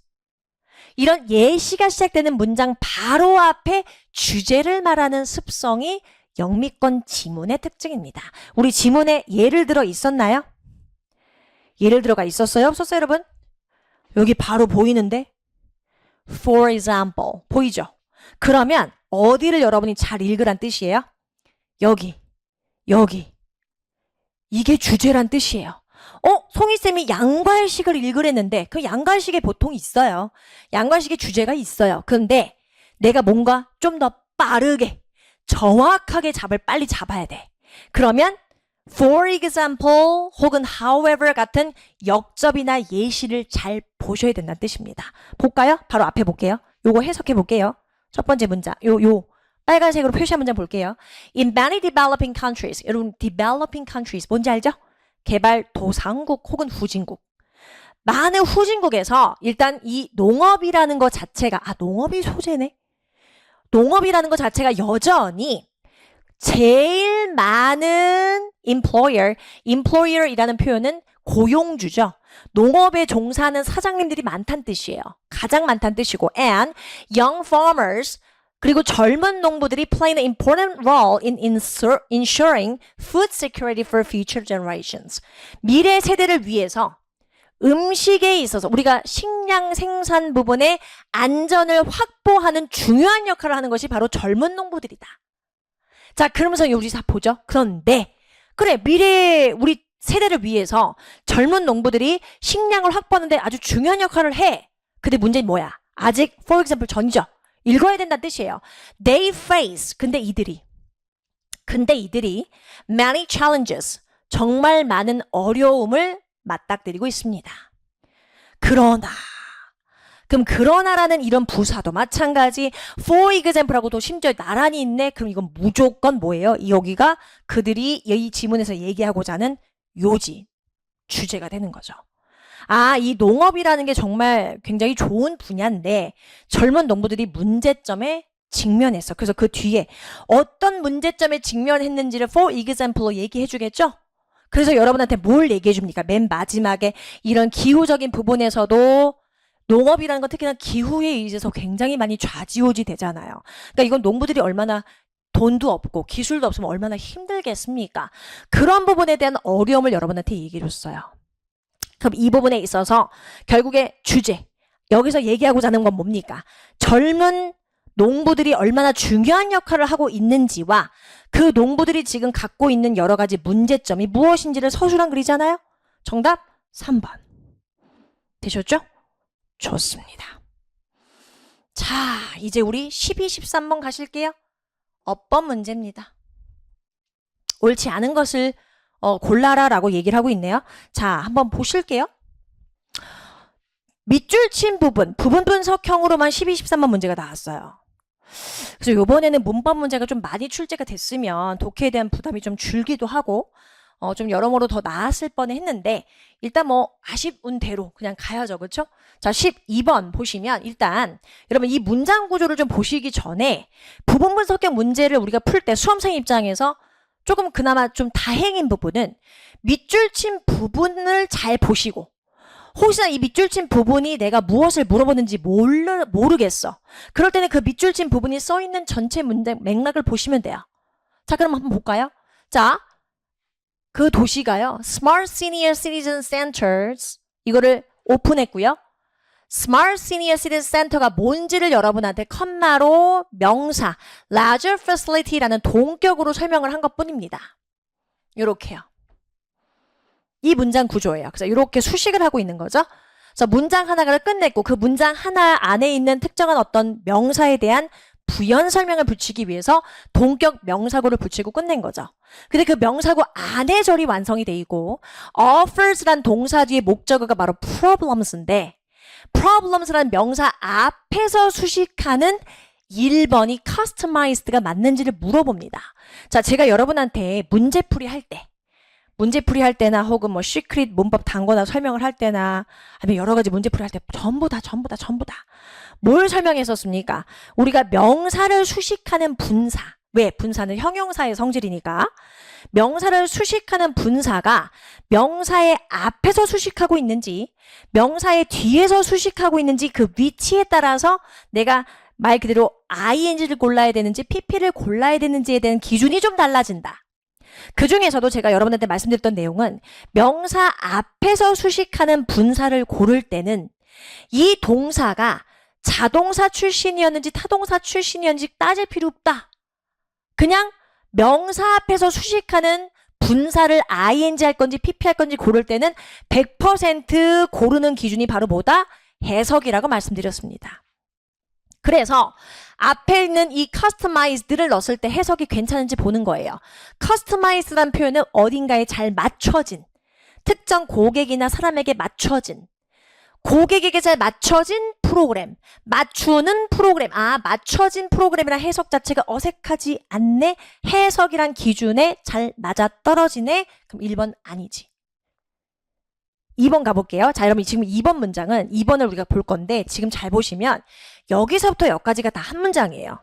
이런 예시가 시작되는 문장 바로 앞에 주제를 말하는 습성이 영미권 지문의 특징입니다. 우리 지문에 예를 들어 있었나요? 예를 들어가 있었어요? 없었어요, 여러분? 여기 바로 보이는데? For example. 보이죠? 그러면 어디를 여러분이 잘 읽으란 뜻이에요? 여기. 이게 주제란 뜻이에요. 송이쌤이 양괄식을 읽으랬는데 그 양괄식에 보통 있어요. 양괄식에 주제가 있어요. 그런데 내가 뭔가 좀 더 빠르게 정확하게 빨리 잡아야 돼. 그러면 for example 혹은 however 같은 역접이나 예시를 잘 보셔야 된다는 뜻입니다. 볼까요? 바로 앞에 볼게요. 요거 해석해 볼게요. 첫 번째 문장. 요 빨간색으로 표시한 문장 볼게요. In many developing countries. 여러분 developing countries 뭔지 알죠? 개발도상국 혹은 후진국. 많은 후진국에서 일단 이 농업이라는 것 자체가, 농업이 소재네. 농업이라는 것 자체가 여전히 제일 많은 employer이라는 표현은 고용주죠. 농업에 종사하는 사장님들이 많다는 뜻이에요. 가장 많다는 뜻이고, and young farmers, 그리고 젊은 농부들이 play an important role in ensuring food security for future generations. 미래 세대를 위해서 음식에 있어서 우리가 식량 생산 부분의 안전을 확보하는 중요한 역할을 하는 것이 바로 젊은 농부들이다. 자, 그러면서 우리 다 보죠. 그런데 그래, 미래 우리 세대를 위해서 젊은 농부들이 식량을 확보하는데 아주 중요한 역할을 해. 근데 문제는 뭐야? 아직 for example 전이죠. 읽어야 된다는 뜻이에요. They face, 근데 이들이 many challenges, 정말 많은 어려움을 맞닥뜨리고 있습니다. 그러나라는 이런 부사도 마찬가지, for example하고도 심지어 나란히 있네. 그럼 이건 무조건 뭐예요? 여기가 그들이 이 지문에서 얘기하고자 하는 요지, 주제가 되는 거죠. 이 농업이라는 게 정말 굉장히 좋은 분야인데 젊은 농부들이 문제점에 직면했어. 그래서 그 뒤에 어떤 문제점에 직면했는지를 for example로 얘기해 주겠죠? 그래서 여러분한테 뭘 얘기해 줍니까? 맨 마지막에 이런 기후적인 부분에서도 농업이라는 건 특히나 기후에 의해서 굉장히 많이 좌지우지 되잖아요. 그러니까 이건 농부들이 얼마나 돈도 없고 기술도 없으면 얼마나 힘들겠습니까? 그런 부분에 대한 어려움을 여러분한테 얘기해 줬어요. 그럼 이 부분에 있어서 결국에 주제, 여기서 얘기하고자 하는 건 뭡니까? 젊은 농부들이 얼마나 중요한 역할을 하고 있는지와 그 농부들이 지금 갖고 있는 여러 가지 문제점이 무엇인지를 서술한 글이잖아요. 정답 3번. 되셨죠? 좋습니다. 자, 이제 우리 12, 13번 가실게요. 어법 문제입니다. 옳지 않은 것을 골라라 라고 얘기를 하고 있네요. 자, 한번 보실게요. 밑줄 친 부분 분석형으로만 12, 13번 문제가 나왔어요. 그래서 이번에는 문법 문제가 좀 많이 출제가 됐으면 독해에 대한 부담이 좀 줄기도 하고 좀 여러모로 더 나았을 뻔 했는데 일단 뭐 아쉬운 대로 그냥 가야죠. 그렇죠? 자, 12번 보시면 일단 여러분 이 문장 구조를 좀 보시기 전에 부분 분석형 문제를 우리가 풀 때 수험생 입장에서 조금 그나마 좀 다행인 부분은 밑줄 친 부분을 잘 보시고 혹시나 이 밑줄 친 부분이 내가 무엇을 물어보는지 모르겠어. 그럴 때는 그 밑줄 친 부분이 써있는 전체 문장 맥락을 보시면 돼요. 자, 그럼 한번 볼까요? 자, 그 도시가요. Smart Senior Citizen Centers 이거를 오픈했고요. Smart Senior Citizen Center가 뭔지를 여러분한테 컴마로 명사 larger facility라는 동격으로 설명을 한 것뿐입니다. 요렇게요. 이 문장 구조예요. 그래서 이렇게 수식을 하고 있는 거죠. 그래서 문장 하나를 끝냈고 그 문장 하나 안에 있는 특정한 어떤 명사에 대한 부연 설명을 붙이기 위해서 동격 명사구를 붙이고 끝낸 거죠. 근데 그 명사구 안에 절이 완성이 돼 있고 offers란 동사 뒤에 목적어가 바로 problems인데 problems라는 명사 앞에서 수식하는 1번이 customized가 맞는지를 물어봅니다. 자, 제가 여러분한테 문제풀이 할 때나 혹은 뭐 시크릿 문법 단거나 설명을 할 때나 아니면 여러 가지 문제풀이 할 때 전부 다 뭘 설명했었습니까? 우리가 명사를 수식하는 분사. 왜? 분사는 형용사의 성질이니까. 명사를 수식하는 분사가 명사의 앞에서 수식하고 있는지 명사의 뒤에서 수식하고 있는지 그 위치에 따라서 내가 말 그대로 ing를 골라야 되는지 pp를 골라야 되는지에 대한 기준이 좀 달라진다. 그 중에서도 제가 여러분한테 말씀드렸던 내용은 명사 앞에서 수식하는 분사를 고를 때는 이 동사가 자동사 출신이었는지 타동사 출신이었는지 따질 필요 없다. 그냥 명사 앞에서 수식하는 분사를 ing 할 건지 pp 할 건지 고를 때는 100% 고르는 기준이 바로 뭐다? 해석이라고 말씀드렸습니다. 그래서 앞에 있는 이 customized를 넣었을 때 해석이 괜찮은지 보는 거예요. customized라는 표현은 어딘가에 잘 맞춰진, 특정 고객이나 사람에게 맞춰진, 고객에게 잘 맞춰진 프로그램, 맞추는 프로그램. 맞춰진 프로그램이란 해석 자체가 어색하지 않네. 해석이란 기준에 잘 맞아떨어지네. 그럼 1번 아니지. 2번 가볼게요. 자, 여러분 지금 2번 문장은 2번을 우리가 볼 건데 지금 잘 보시면 여기서부터 여기까지가 다 한 문장이에요.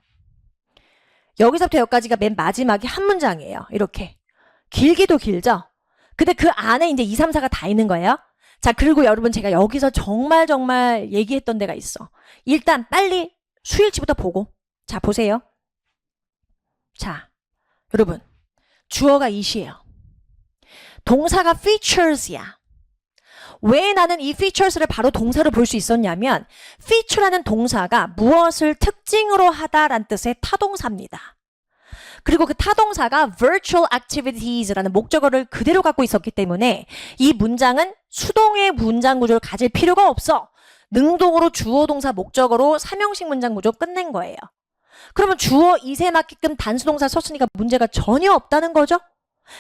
여기서부터 여기까지가 맨 마지막이 한 문장이에요. 이렇게. 길기도 길죠? 근데 그 안에 이제 2, 3, 4가 다 있는 거예요. 자, 그리고 여러분 제가 여기서 정말 얘기했던 데가 있어. 일단 빨리 수일치부터 보고. 자, 보세요. 자, 여러분. 주어가 it이에요. 동사가 features야. 왜 나는 이 features를 바로 동사로 볼 수 있었냐면 feature라는 동사가 무엇을 특징으로 하다라는 뜻의 타동사입니다. 그리고 그 타동사가 virtual activities라는 목적어를 그대로 갖고 있었기 때문에 이 문장은 수동의 문장 구조를 가질 필요가 없어. 능동으로 주어 동사 목적어로 삼형식 문장 구조 끝낸 거예요. 그러면 주어 it에 맞게끔 단수동사 썼으니까 문제가 전혀 없다는 거죠.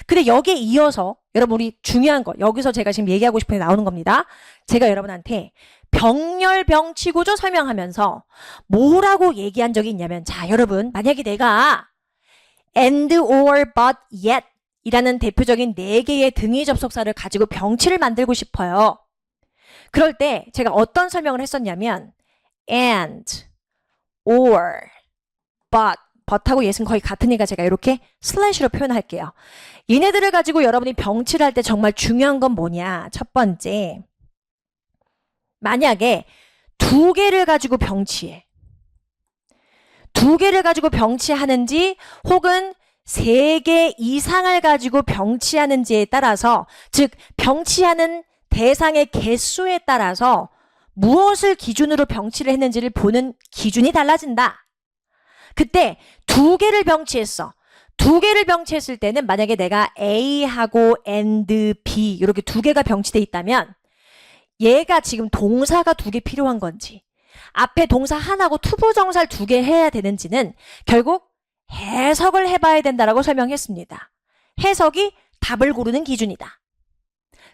근데 여기에 이어서 여러분 우리 중요한 거 여기서 제가 지금 얘기하고 싶은 게 나오는 겁니다. 제가 여러분한테 병렬 병치 구조 설명하면서 뭐라고 얘기한 적이 있냐면 자 여러분 만약에 내가 and or but yet 이라는 대표적인 4개의 등위 접속사를 가지고 병치를 만들고 싶어요. 그럴 때 제가 어떤 설명을 했었냐면 and or but하고 yes은 거의 같으니까 제가 이렇게 슬래시로 표현할게요. 얘네들을 가지고 여러분이 병치를 할 때 정말 중요한 건 뭐냐? 첫 번째, 만약에 2개를 가지고 병치해. 2개를 가지고 병치하는지 혹은 3개 이상을 가지고 병치하는지에 따라서 즉 병치하는 대상의 개수에 따라서 무엇을 기준으로 병치를 했는지를 보는 기준이 달라진다. 그때 2개를 병치했어. 2개를 병치했을 때는 만약에 내가 A하고 and B 이렇게 2개가 병치돼 있다면 얘가 지금 동사가 2개 필요한 건지 앞에 동사 하나고 투부정사를 2개 해야 되는지는 결국 해석을 해봐야 된다라고 설명했습니다. 해석이 답을 고르는 기준이다.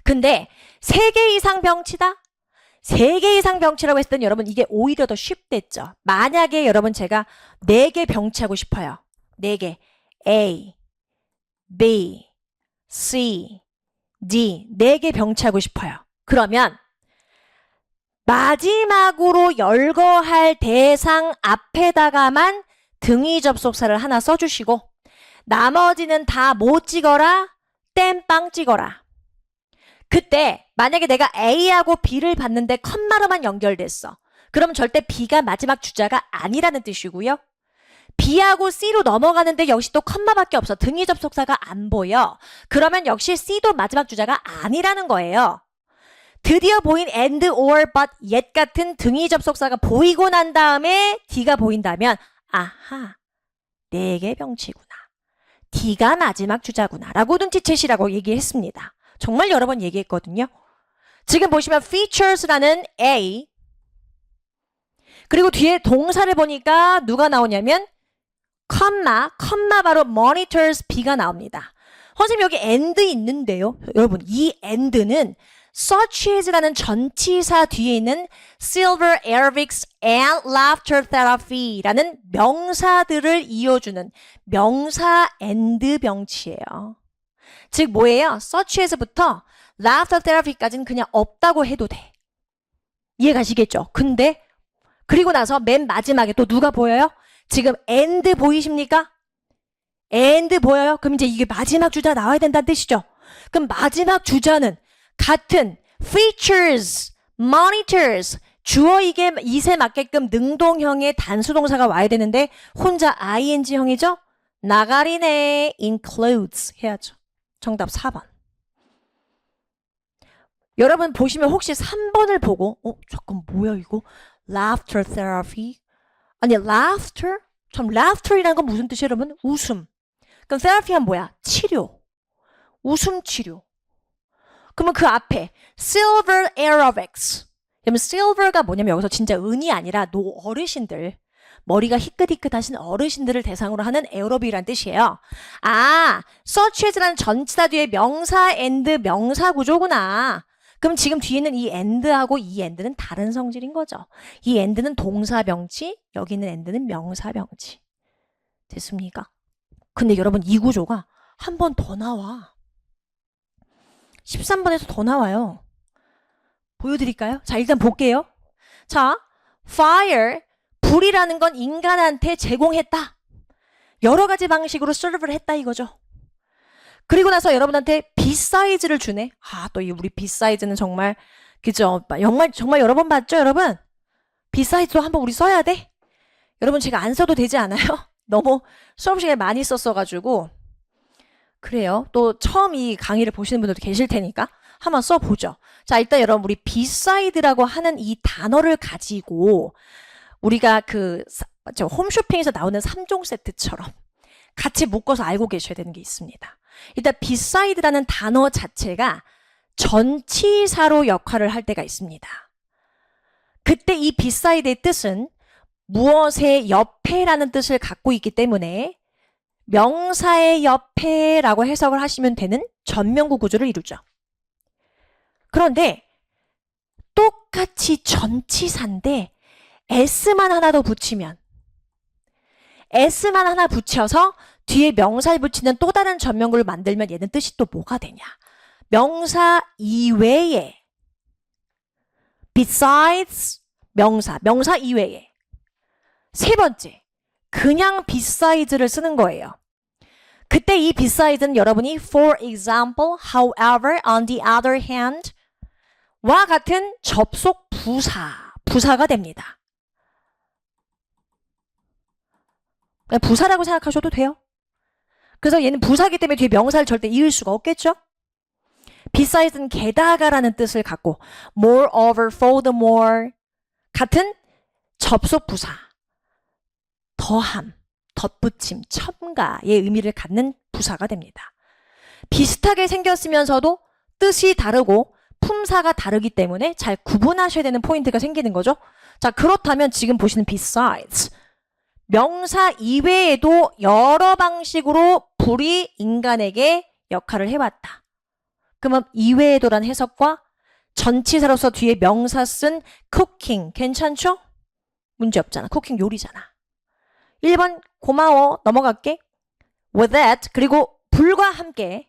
근데 3개 이상 병치다? 3개 이상 병치라고 했을 땐 여러분 이게 오히려 더 쉽댔죠. 만약에 여러분 제가 4개 병치하고 싶어요. 4개. A, B, C, D 4개 병치하고 싶어요. 그러면 마지막으로 열거할 대상 앞에다가만 등위 접속사를 하나 써주시고 나머지는 다 뭐 찍어라? 땜빵 찍어라. 그때 만약에 내가 A하고 B를 봤는데 컴마로만 연결됐어. 그럼 절대 B가 마지막 주자가 아니라는 뜻이고요. B하고 C로 넘어가는데 역시 또 컴마밖에 없어. 등위 접속사가 안 보여. 그러면 역시 C도 마지막 주자가 아니라는 거예요. 드디어 보인 and, or, but, yet 같은 등위 접속사가 보이고 난 다음에 D가 보인다면 아하, 4개 병치구나. D가 마지막 주자구나 라고 눈치채시라고 얘기했습니다. 정말 여러 번 얘기했거든요. 지금 보시면 features라는 A 그리고 뒤에 동사를 보니까 누가 나오냐면 컴마 바로 monitors B가 나옵니다. 선생님 여기 and 있는데요. 여러분 이 and는 such as라는 전치사 뒤에 있는 silver airwics and laughter therapy라는 명사들을 이어주는 명사 and 병치예요. 즉 뭐예요? such as부터 laughter therapy까지는 그냥 없다고 해도 돼. 이해가시겠죠? 근데 그리고 나서 맨 마지막에 또 누가 보여요? 지금 and 보이십니까? and 보여요? 그럼 이제 이게 마지막 주자 나와야 된다는 뜻이죠. 그럼 마지막 주자는 같은 features, monitors, 주어 이세 맞게끔 능동형의 단수동사가 와야 되는데 혼자 ing형이죠? 나가리네 includes 해야죠. 정답 4번. 여러분 보시면 혹시 3번을 보고 잠깐 뭐야 이거? laughter therapy? 아니 laughter? 참 laughter이라는 건 무슨 뜻이에요 여러분? 웃음. 그럼 therapy는 뭐야? 치료. 웃음 치료. 그러면 그 앞에 silver aerobics. 그러면 silver가 뭐냐면 여기서 진짜 은이 아니라 어르신들. 머리가 희끗희끗하신 어르신들을 대상으로 하는 에어로빅이란 뜻이에요. 아, such as라는 전치사 뒤에 명사 and 명사 구조구나. 그럼 지금 뒤에는 이 and하고 이 and는 다른 성질인 거죠. 이 and는 동사 병치, 여기 있는 and는 명사 병치. 됐습니까? 근데 여러분 이 구조가 한 번 더 나와. 13번에서 더 나와요. 보여드릴까요? 자, 일단 볼게요. 자, fire, 불이라는 건 인간한테 제공했다. 여러 가지 방식으로 serve를 했다 이거죠. 그리고 나서 여러분한테 beside를 주네. 아, 또 이 우리 beside는 정말 그죠? 정말 여러 번 봤죠, 여러분? beside도 한번 우리 써야 돼. 여러분 제가 안 써도 되지 않아요? 너무 수업 시간에 많이 썼어가지고 그래요. 또 처음 이 강의를 보시는 분들도 계실 테니까 한번 써보죠. 자, 일단 여러분 우리 beside라고 하는 이 단어를 가지고 우리가 홈쇼핑에서 나오는 3종 세트처럼 같이 묶어서 알고 계셔야 되는 게 있습니다. 일단 beside라는 단어 자체가 전치사로 역할을 할 때가 있습니다. 그때 이 beside의 뜻은 무엇의 옆에라는 뜻을 갖고 있기 때문에 명사의 옆에라고 해석을 하시면 되는 전면구 구조를 이루죠. 그런데 똑같이 전치사인데 s만 하나 더 붙이면 s만 하나 붙여서 뒤에 명사를 붙이는 또 다른 전면구를 만들면 얘는 뜻이 또 뭐가 되냐? 명사 이외에 besides 명사 이외에 세 번째 그냥 beside를 쓰는 거예요. 그때 이 beside는 여러분이 for example, however, on the other hand 와 같은 접속 부사가 됩니다. 그냥 부사라고 생각하셔도 돼요. 그래서 얘는 부사기 때문에 뒤에 명사를 절대 이을 수가 없겠죠? beside는 게다가라는 뜻을 갖고 moreover, furthermore 같은 접속 부사 더함, 덧붙임, 첨가의 의미를 갖는 부사가 됩니다. 비슷하게 생겼으면서도 뜻이 다르고 품사가 다르기 때문에 잘 구분하셔야 되는 포인트가 생기는 거죠. 자, 그렇다면 지금 보시는 besides 명사 이외에도 여러 방식으로 불이 인간에게 역할을 해왔다. 그러면 이외에도란 해석과 전치사로서 뒤에 명사 쓴 cooking 괜찮죠? 문제 없잖아. 쿠킹 요리잖아. 1번 고마워 넘어갈게. With that 그리고 불과 함께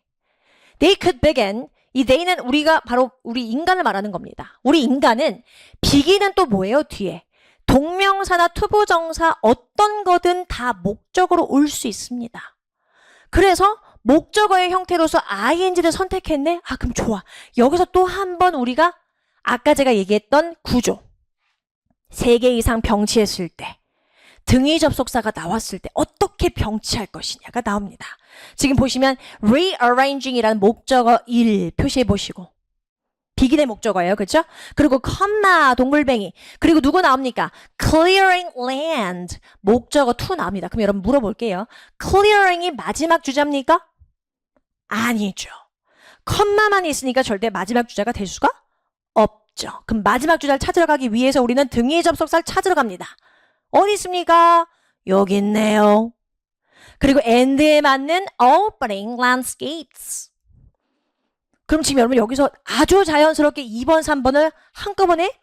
They could begin. 이 they는 우리가 바로 우리 인간을 말하는 겁니다. 우리 인간은 beg인은 또 뭐예요? 뒤에. 동명사나 투부정사 어떤 거든 다 목적으로 올 수 있습니다. 그래서 목적어의 형태로서 ing를 선택했네? 아, 그럼 좋아. 여기서 또 한 번 우리가 아까 제가 얘기했던 구조. 3개 이상 병치했을 때, 등위 접속사가 나왔을 때 어떻게 병치할 것이냐가 나옵니다. 지금 보시면 rearranging이라는 목적어 1 표시해 보시고 비기의 목적어예요. 그렇죠? 그리고 컴마 동글뱅이 그리고 누구 나옵니까? clearing land 목적어 2 나옵니다. 그럼 여러분 물어볼게요. clearing이 마지막 주자입니까? 아니죠. 컴마만 있으니까 절대 마지막 주자가 될 수가 없죠. 그럼 마지막 주자를 찾으러 가기 위해서 우리는 등위 접속사를 찾으러 갑니다. 어디 있습니까? 여기 있네요. 그리고 and에 맞는 opening landscapes. 그럼 지금 여러분 여기서 아주 자연스럽게 2번, 3번을 한꺼번에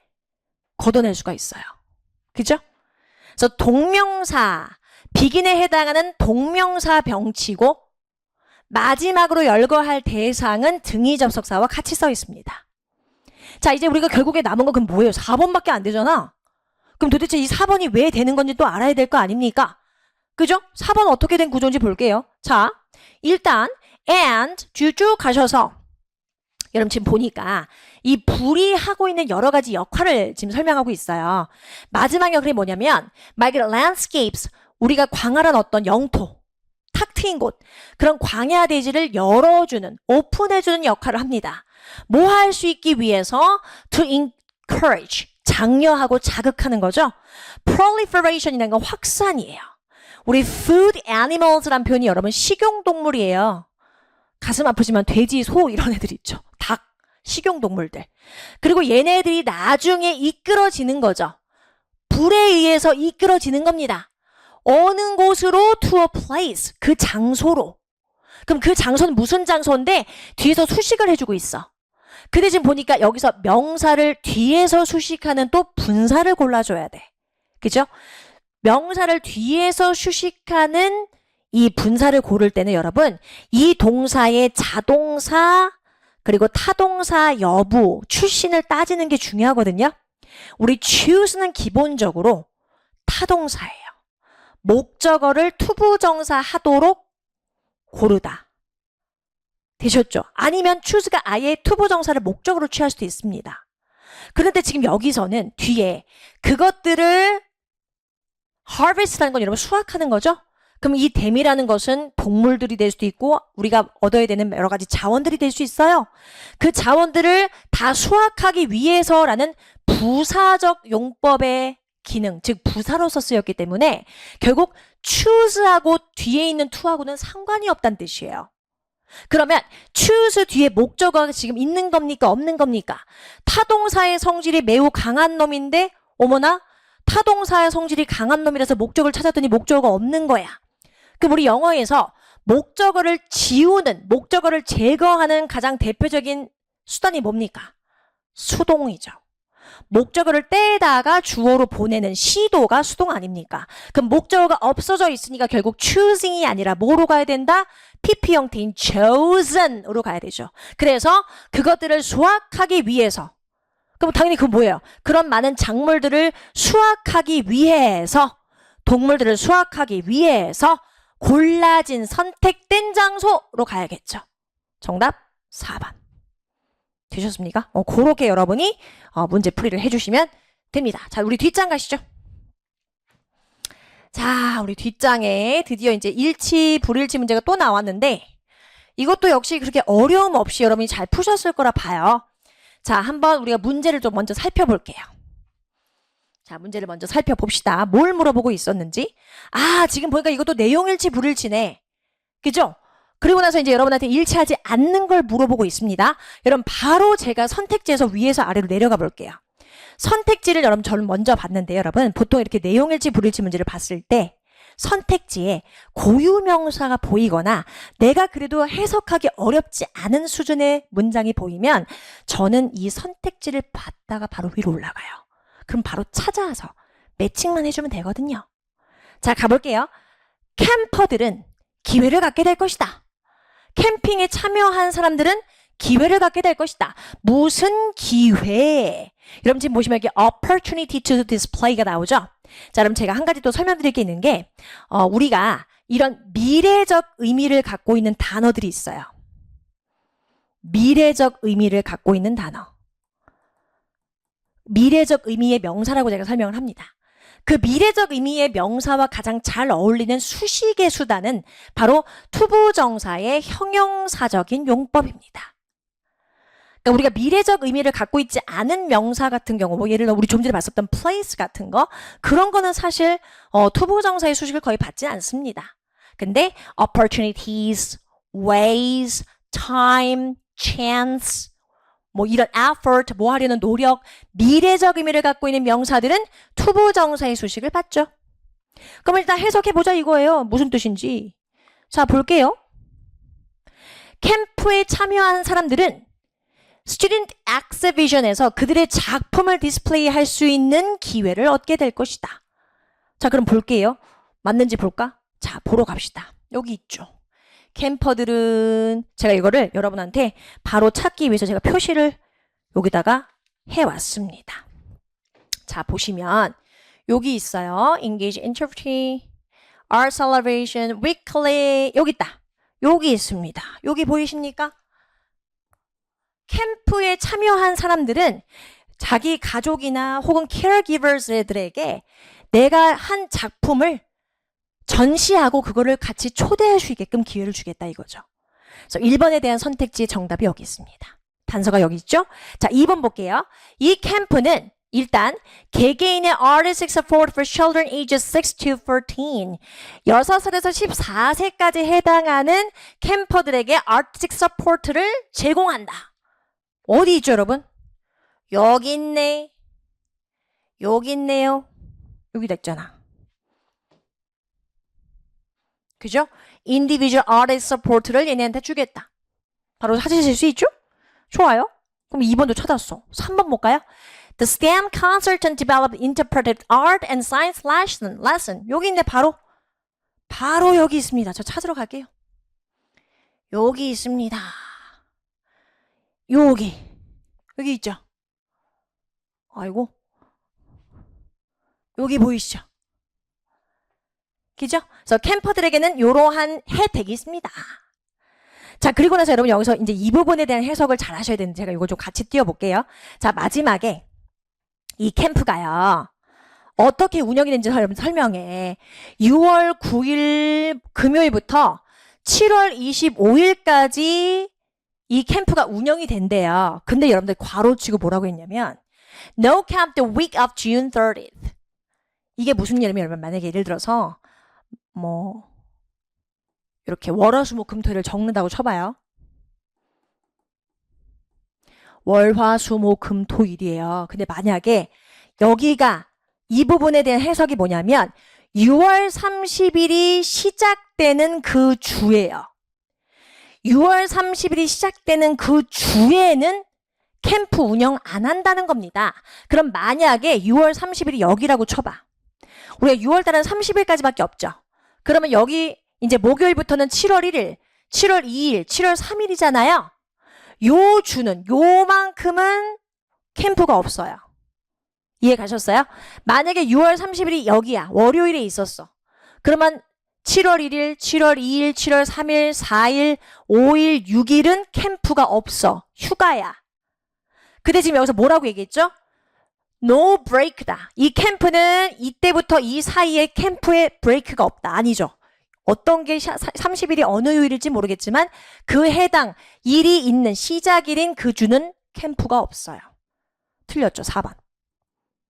걷어낼 수가 있어요. 그죠? 그래서 동명사, 비긴에 해당하는 동명사 병치고 마지막으로 열거할 대상은 등위 접속사와 같이 써 있습니다. 자, 이제 우리가 결국에 남은 건 그럼 뭐예요? 4번밖에 안 되잖아. 그럼 도대체 이 4번이 왜 되는 건지 또 알아야 될 거 아닙니까? 그죠? 4번 어떻게 된 구조인지 볼게요. 자, 일단 and 쭉 가셔서 여러분 지금 보니까 이 불이 하고 있는 여러 가지 역할을 지금 설명하고 있어요. 마지막 역할이 뭐냐면 말 그대로 landscapes, 우리가 광활한 어떤 영토, 탁 트인 곳, 그런 광야 대지를 열어주는, 오픈해주는 역할을 합니다. 뭐 할 수 있기 위해서 to encourage, 장려하고 자극하는 거죠. proliferation이라는 건 확산이에요. 우리 food animals라는 표현이 여러분 식용동물이에요. 가슴 아프지만 돼지, 소 이런 애들 있죠. 닭, 식용동물들. 그리고 얘네들이 나중에 이끌어지는 거죠. 불에 의해서 이끌어지는 겁니다. 어느 곳으로 to a place, 그 장소로. 그럼 그 장소는 무슨 장소인데 뒤에서 수식을 해주고 있어. 근데 지금 보니까 여기서 명사를 뒤에서 수식하는 또 분사를 골라줘야 돼. 그죠? 명사를 뒤에서 수식하는 이 분사를 고를 때는 여러분 이 동사의 자동사 그리고 타동사 여부, 출신을 따지는 게 중요하거든요. 우리 choose는 기본적으로 타동사예요. 목적어를 투부정사 하도록 고르다. 되셨죠? 아니면 choose가 아예 투부정사를 목적으로 취할 수도 있습니다. 그런데 지금 여기서는 뒤에 그것들을 harvest라는 건 여러분 수확하는 거죠? 그럼 이 댐이라는 것은 동물들이 될 수도 있고 우리가 얻어야 되는 여러 가지 자원들이 될 수 있어요. 그 자원들을 다 수확하기 위해서라는 부사적 용법의 기능, 즉 부사로서 쓰였기 때문에 결국 choose하고 뒤에 있는 to하고는 상관이 없다는 뜻이에요. 그러면 choose 뒤에 목적어가 지금 있는 겁니까? 없는 겁니까? 타동사의 성질이 매우 강한 놈인데 어머나 타동사의 성질이 강한 놈이라서 목적을 찾았더니 목적어가 없는 거야. 그럼 우리 영어에서 목적어를 지우는, 목적어를 제거하는 가장 대표적인 수단이 뭡니까? 수동이죠. 목적어를 떼다가 주어로 보내는 시도가 수동 아닙니까? 그럼 목적어가 없어져 있으니까 결국 choosing이 아니라 뭐로 가야 된다? PP 형태인 chosen으로 가야 되죠. 그래서 그것들을 수확하기 위해서 그럼 당연히 그건 뭐예요? 그런 많은 작물들을 수확하기 위해서 동물들을 수확하기 위해서 골라진 선택된 장소로 가야겠죠. 정답 4번. 되셨습니까? 그렇게 여러분이 문제 풀이를 해주시면 됩니다. 자, 우리 뒷장 가시죠. 자, 우리 뒷장에 드디어 이제 일치, 불일치 문제가 또 나왔는데 이것도 역시 그렇게 어려움 없이 여러분이 잘 푸셨을 거라 봐요. 자, 한번 우리가 문제를 좀 먼저 살펴볼게요. 자, 문제를 먼저 살펴봅시다. 뭘 물어보고 있었는지. 아, 지금 보니까 이것도 내용일치, 불일치네. 그죠? 그리고 나서 이제 여러분한테 일치하지 않는 걸 물어보고 있습니다. 여러분 바로 제가 선택지에서 위에서 아래로 내려가 볼게요. 선택지를 여러분 저는 먼저 봤는데 여러분 보통 이렇게 내용일치, 불일치 문제를 봤을 때 선택지에 고유명사가 보이거나 내가 그래도 해석하기 어렵지 않은 수준의 문장이 보이면 저는 이 선택지를 봤다가 바로 위로 올라가요. 그럼 바로 찾아서 매칭만 해주면 되거든요. 자, 가볼게요. 캠퍼들은 기회를 갖게 될 것이다. 캠핑에 참여한 사람들은 기회를 갖게 될 것이다. 무슨 기회? 여러분 지금 보시면 여기 opportunity to display가 나오죠? 자, 그럼 제가 한 가지 또 설명드릴 게 있는 게 우리가 이런 미래적 의미를 갖고 있는 단어들이 있어요. 미래적 의미를 갖고 있는 단어. 미래적 의미의 명사라고 제가 설명을 합니다. 그 미래적 의미의 명사와 가장 잘 어울리는 수식의 수단은 바로 투부정사의 형용사적인 용법입니다. 그러니까 우리가 미래적 의미를 갖고 있지 않은 명사 같은 경우, 뭐 예를 들어 우리 좀 전에 봤었던 place 같은 거, 그런 거는 사실 투부정사의 수식을 거의 받지 않습니다. 근데 opportunities, ways, time, chance, 뭐 이런 effort, 뭐 하려는 노력, 미래적 의미를 갖고 있는 명사들은 투부정사의 수식을 받죠. 그럼 일단 해석해보자 이거예요. 무슨 뜻인지. 자, 볼게요. 캠프에 참여한 사람들은 스튜던트 엑스비션에서 그들의 작품을 디스플레이 할 수 있는 기회를 얻게 될 것이다. 자, 그럼 볼게요. 맞는지 볼까? 자, 보러 갑시다. 여기 있죠. 캠퍼들은 제가 이거를 여러분한테 바로 찾기 위해서 제가 표시를 여기다가 해왔습니다. 자, 보시면 여기 있어요. Engage Interpreting, Art Celebration, Weekly 여기 있다. 여기 있습니다. 여기 보이십니까? 캠프에 참여한 사람들은 자기 가족이나 혹은 caregivers들에게 내가 한 작품을 전시하고 그거를 같이 초대할 수 있게끔 기회를 주겠다 이거죠. 그래서 1번에 대한 선택지의 정답이 여기 있습니다. 단서가 여기 있죠? 자, 2번 볼게요. 이 캠프는 일단 개개인의 artistic support for children ages 6 to 14 6살에서 14세까지 해당하는 캠퍼들에게 artistic support를 제공한다. 어디 있죠, 여러분? 여기 있네. 여기 있네요. 여기다 있잖아. 그죠? individual artist support를 얘네한테 주겠다. 바로 찾으실 수 있죠? 좋아요. 그럼 2번도 찾았어. 3번 볼까요? The STEM consultant developed interpretive art and science lesson. 여기 있네, 바로 여기 있습니다. 저 찾으러 갈게요. 여기 있습니다. 여기 있죠? 아이고. 여기 보이시죠? 그죠? 그래서 캠퍼들에게는 이러한 혜택이 있습니다. 자, 그리고 나서 여러분 여기서 이제 이 부분에 대한 해석을 잘 하셔야 되는데 제가 이거 좀 같이 띄워볼게요. 자, 마지막에 이 캠프가요. 어떻게 운영이 되는지 설명해. 6월 9일 금요일부터 7월 25일까지 이 캠프가 운영이 된대요. 근데 여러분들 괄호치고 뭐라고 했냐면 No camp the week of June 30th. 이게 무슨 일이냐면 여러분 만약에 예를 들어서 뭐 이렇게 월화수목금토일을 적는다고 쳐봐요. 월화수목금토일이에요. 근데 만약에 여기가 이 부분에 대한 해석이 뭐냐면 6월 30일이 시작되는 그 주예요. 6월 30일이 시작되는 그 주에는 캠프 운영 안 한다는 겁니다. 그럼 만약에 6월 30일이 여기라고 쳐봐. 우리가 6월달은 30일까지밖에 없죠. 그러면 여기 이제 목요일부터는 7월 1일, 7월 2일, 7월 3일이잖아요. 요 주는 요만큼은 캠프가 없어요. 이해 가셨어요? 만약에 6월 30일이 여기야. 월요일에 있었어. 그러면 7월 1일, 7월 2일, 7월 3일, 4일, 5일, 6일은 캠프가 없어. 휴가야. 근데 지금 여기서 뭐라고 얘기했죠? No break다. 이 캠프는 이때부터 이 사이에 캠프에 브레이크가 없다. 아니죠. 어떤 게 30일이 어느 요일일지 모르겠지만 그 해당 일이 있는 시작일인 그 주는 캠프가 없어요. 틀렸죠. 4번.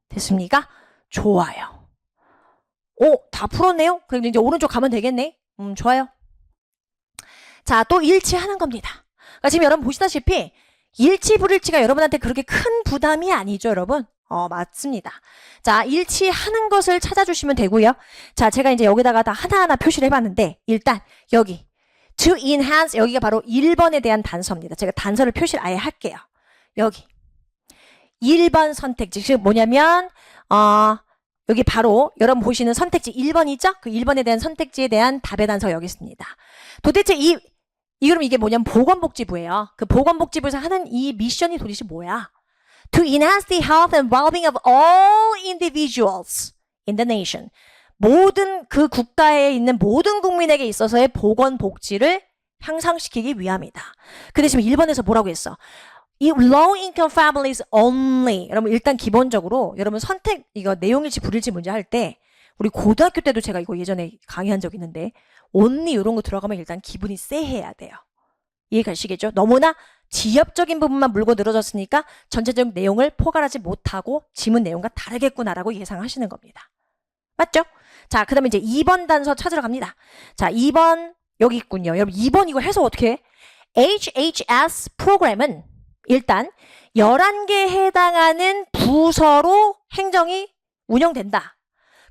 됐습니까? 좋아요. 오, 다 풀었네요? 그럼 이제 오른쪽 가면 되겠네? 좋아요. 자, 또 일치하는 겁니다. 그러니까 지금 여러분 보시다시피 일치 불일치가 여러분한테 그렇게 큰 부담이 아니죠, 여러분? 맞습니다. 자, 일치하는 것을 찾아주시면 되고요. 자, 제가 이제 여기다가 다 하나하나 표시를 해봤는데 일단 여기 to enhance 여기가 바로 1번에 대한 단서입니다. 제가 단서를 표시를 아예 할게요. 여기 1번 선택지 즉 뭐냐면 여기 바로 여러분 보시는 선택지 1번 있죠? 그 1번에 대한 선택지에 대한 답의 단서가 여기 있습니다. 도대체 이 그럼 이게 뭐냐면 보건복지부예요. 그 보건복지부에서 하는 이 미션이 도대체 뭐야? To enhance the health and well-being of all individuals in the nation. 모든 그 국가에 있는 모든 국민에게 있어서의 보건복지를 향상시키기 위함이다. 근데 지금 1번에서 뭐라고 했어? 이 low income families only. 여러분 일단 기본적으로 여러분 선택 이거 내용일치 불일치 문제 할 때 우리 고등학교 때도 제가 이거 예전에 강의한 적 있는데 only 이런 거 들어가면 일단 기분이 쎄해야 돼요. 이해 가시겠죠? 너무나 지엽적인 부분만 물고 늘어졌으니까 전체적 내용을 포괄하지 못하고 지문 내용과 다르겠구나라고 예상하시는 겁니다. 맞죠? 자, 그 다음에 이제 2번 단서 찾으러 갑니다. 자, 2번 여기 있군요. 여러분 2번 이거 해서 어떻게 해? HHS 프로그램은 일단 11개에 해당하는 부서로 행정이 운영된다.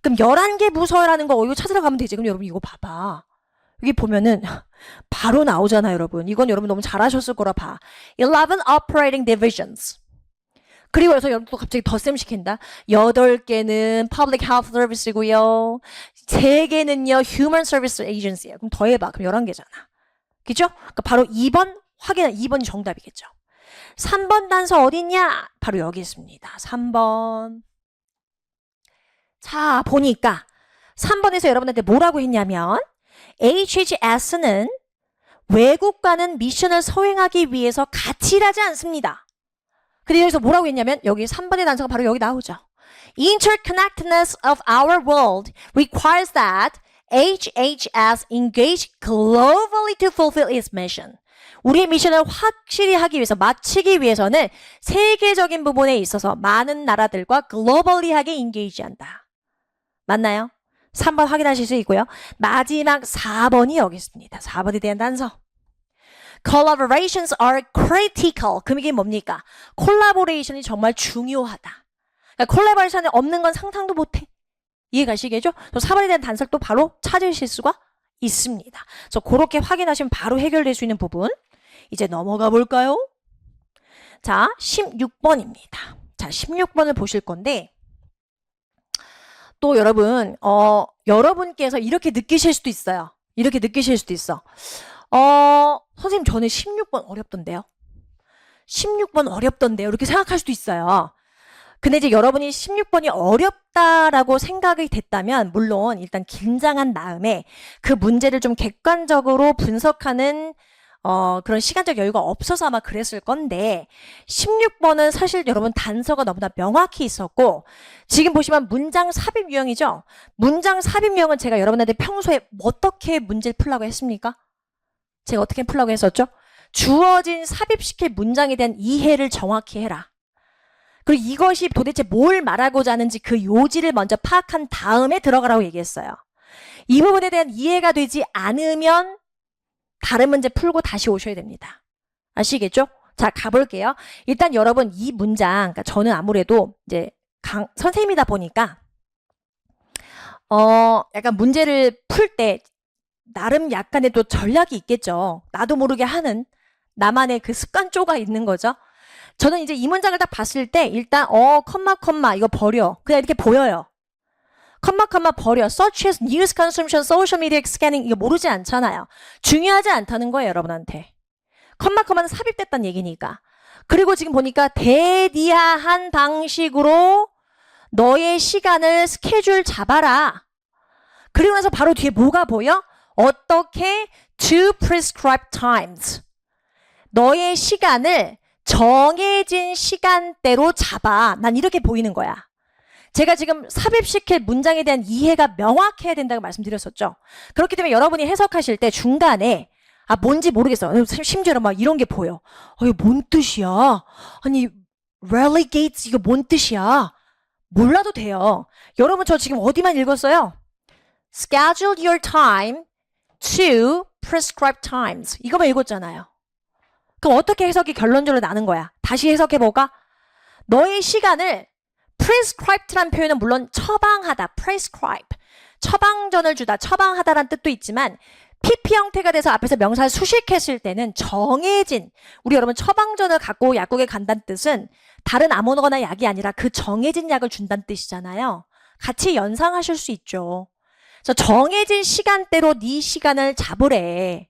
그럼 11개 부서라는 거 이거 찾으러 가면 되지. 그럼 여러분 이거 봐봐. 여기 보면은 바로 나오잖아요, 여러분. 이건 여러분 너무 잘하셨을 거라 봐. 11 operating divisions. 그리고 여기서 여러분 또 갑자기 덧셈 시킨다. 8개는 public health service고요. 3개는요 human service agency예요. 그럼 더해봐. 그럼 11개잖아. 그죠? 그러니까 바로 2번 확인, 2번이 정답이겠죠. 3번 단서 어디 있냐? 바로 여기 있습니다. 3번. 자, 보니까 3번에서 여러분한테 뭐라고 했냐면 HHS는 외국과는 미션을 서행하기 위해서 같이 일하지 않습니다. 근데 여기서 뭐라고 했냐면 여기 3번의 단서가 바로 여기 나오죠. Interconnectedness of our world requires that HHS engage globally to fulfill its mission. 우리의 미션을 확실히 하기 위해서, 마치기 위해서는 세계적인 부분에 있어서 많은 나라들과 글로벌리하게 인게이지한다. 맞나요? 3번 확인하실 수 있고요. 마지막 4번이 여기 있습니다. 4번에 대한 단서. Collaborations are critical. 그럼 이게 뭡니까? 콜라보레이션이 정말 중요하다. 그러니까 콜라보레이션이 없는 건 상상도 못해. 이해 가시겠죠? 4번에 대한 단서를 또 바로 찾으실 수가 있습니다. 그래서 그렇게 확인하시면 바로 해결될 수 있는 부분. 이제 넘어가 볼까요? 자, 16번입니다. 자, 16번을 보실 건데 또 여러분, 여러분께서 이렇게 느끼실 수도 있어요. 이렇게 느끼실 수도 있어. 선생님 저는 16번 어렵던데요. 16번 어렵던데요. 이렇게 생각할 수도 있어요. 근데 이제 여러분이 16번이 어렵다라고 생각이 됐다면 물론 일단 긴장한 다음에 그 문제를 좀 객관적으로 분석하는 그런 시간적 여유가 없어서 아마 그랬을 건데 16번은 사실 여러분 단서가 너무나 명확히 있었고 지금 보시면 문장 삽입 유형이죠. 문장 삽입 유형은 제가 여러분한테 평소에 어떻게 문제를 풀라고 했습니까? 제가 어떻게 풀라고 했었죠? 주어진 삽입시킬 문장에 대한 이해를 정확히 해라. 그리고 이것이 도대체 뭘 말하고자 하는지 그 요지를 먼저 파악한 다음에 들어가라고 얘기했어요. 이 부분에 대한 이해가 되지 않으면 다른 문제 풀고 다시 오셔야 됩니다. 아시겠죠? 자, 가볼게요. 일단 여러분 이 문장, 그러니까 저는 아무래도 이제 선생님이다 보니까 약간 문제를 풀 때 나름 약간의 또 전략이 있겠죠. 나도 모르게 하는 나만의 그 습관조가 있는 거죠. 저는 이제 이 문장을 딱 봤을 때 일단 컴마 이거 버려. 그냥 이렇게 보여요. 컴마 버려. Such as news consumption, social media scanning 이거 모르지 않잖아요. 중요하지 않다는 거예요, 여러분한테. 컴마는 삽입됐다는 얘기니까. 그리고 지금 보니까 대디아한 방식으로 너의 시간을 스케줄 잡아라. 그리고 나서 바로 뒤에 뭐가 보여? 어떻게 to prescribed times. 너의 시간을 정해진 시간대로 잡아. 난 이렇게 보이는 거야. 제가 지금 삽입시킬 문장에 대한 이해가 명확해야 된다고 말씀드렸었죠. 그렇기 때문에 여러분이 해석하실 때 중간에 뭔지 모르겠어. 심지어 막 이런 게 보여. 이거 뭔 뜻이야? 아니 relegates 이거 뭔 뜻이야? 몰라도 돼요. 여러분 저 지금 어디만 읽었어요? Schedule your time to prescribed times. 이거만 읽었잖아요. 그럼 어떻게 해석이 결론적으로 나는 거야? 다시 해석해볼까? 너의 시간을 prescribed란 표현은 물론 처방하다, prescribe. 처방전을 주다, 처방하다란 뜻도 있지만 PP 형태가 돼서 앞에서 명사를 수식했을 때는 정해진, 우리 여러분 처방전을 갖고 약국에 간다는 뜻은 다른 아무거나 약이 아니라 그 정해진 약을 준다는 뜻이잖아요. 같이 연상하실 수 있죠. 그래서 정해진 시간대로 네 시간을 잡으래.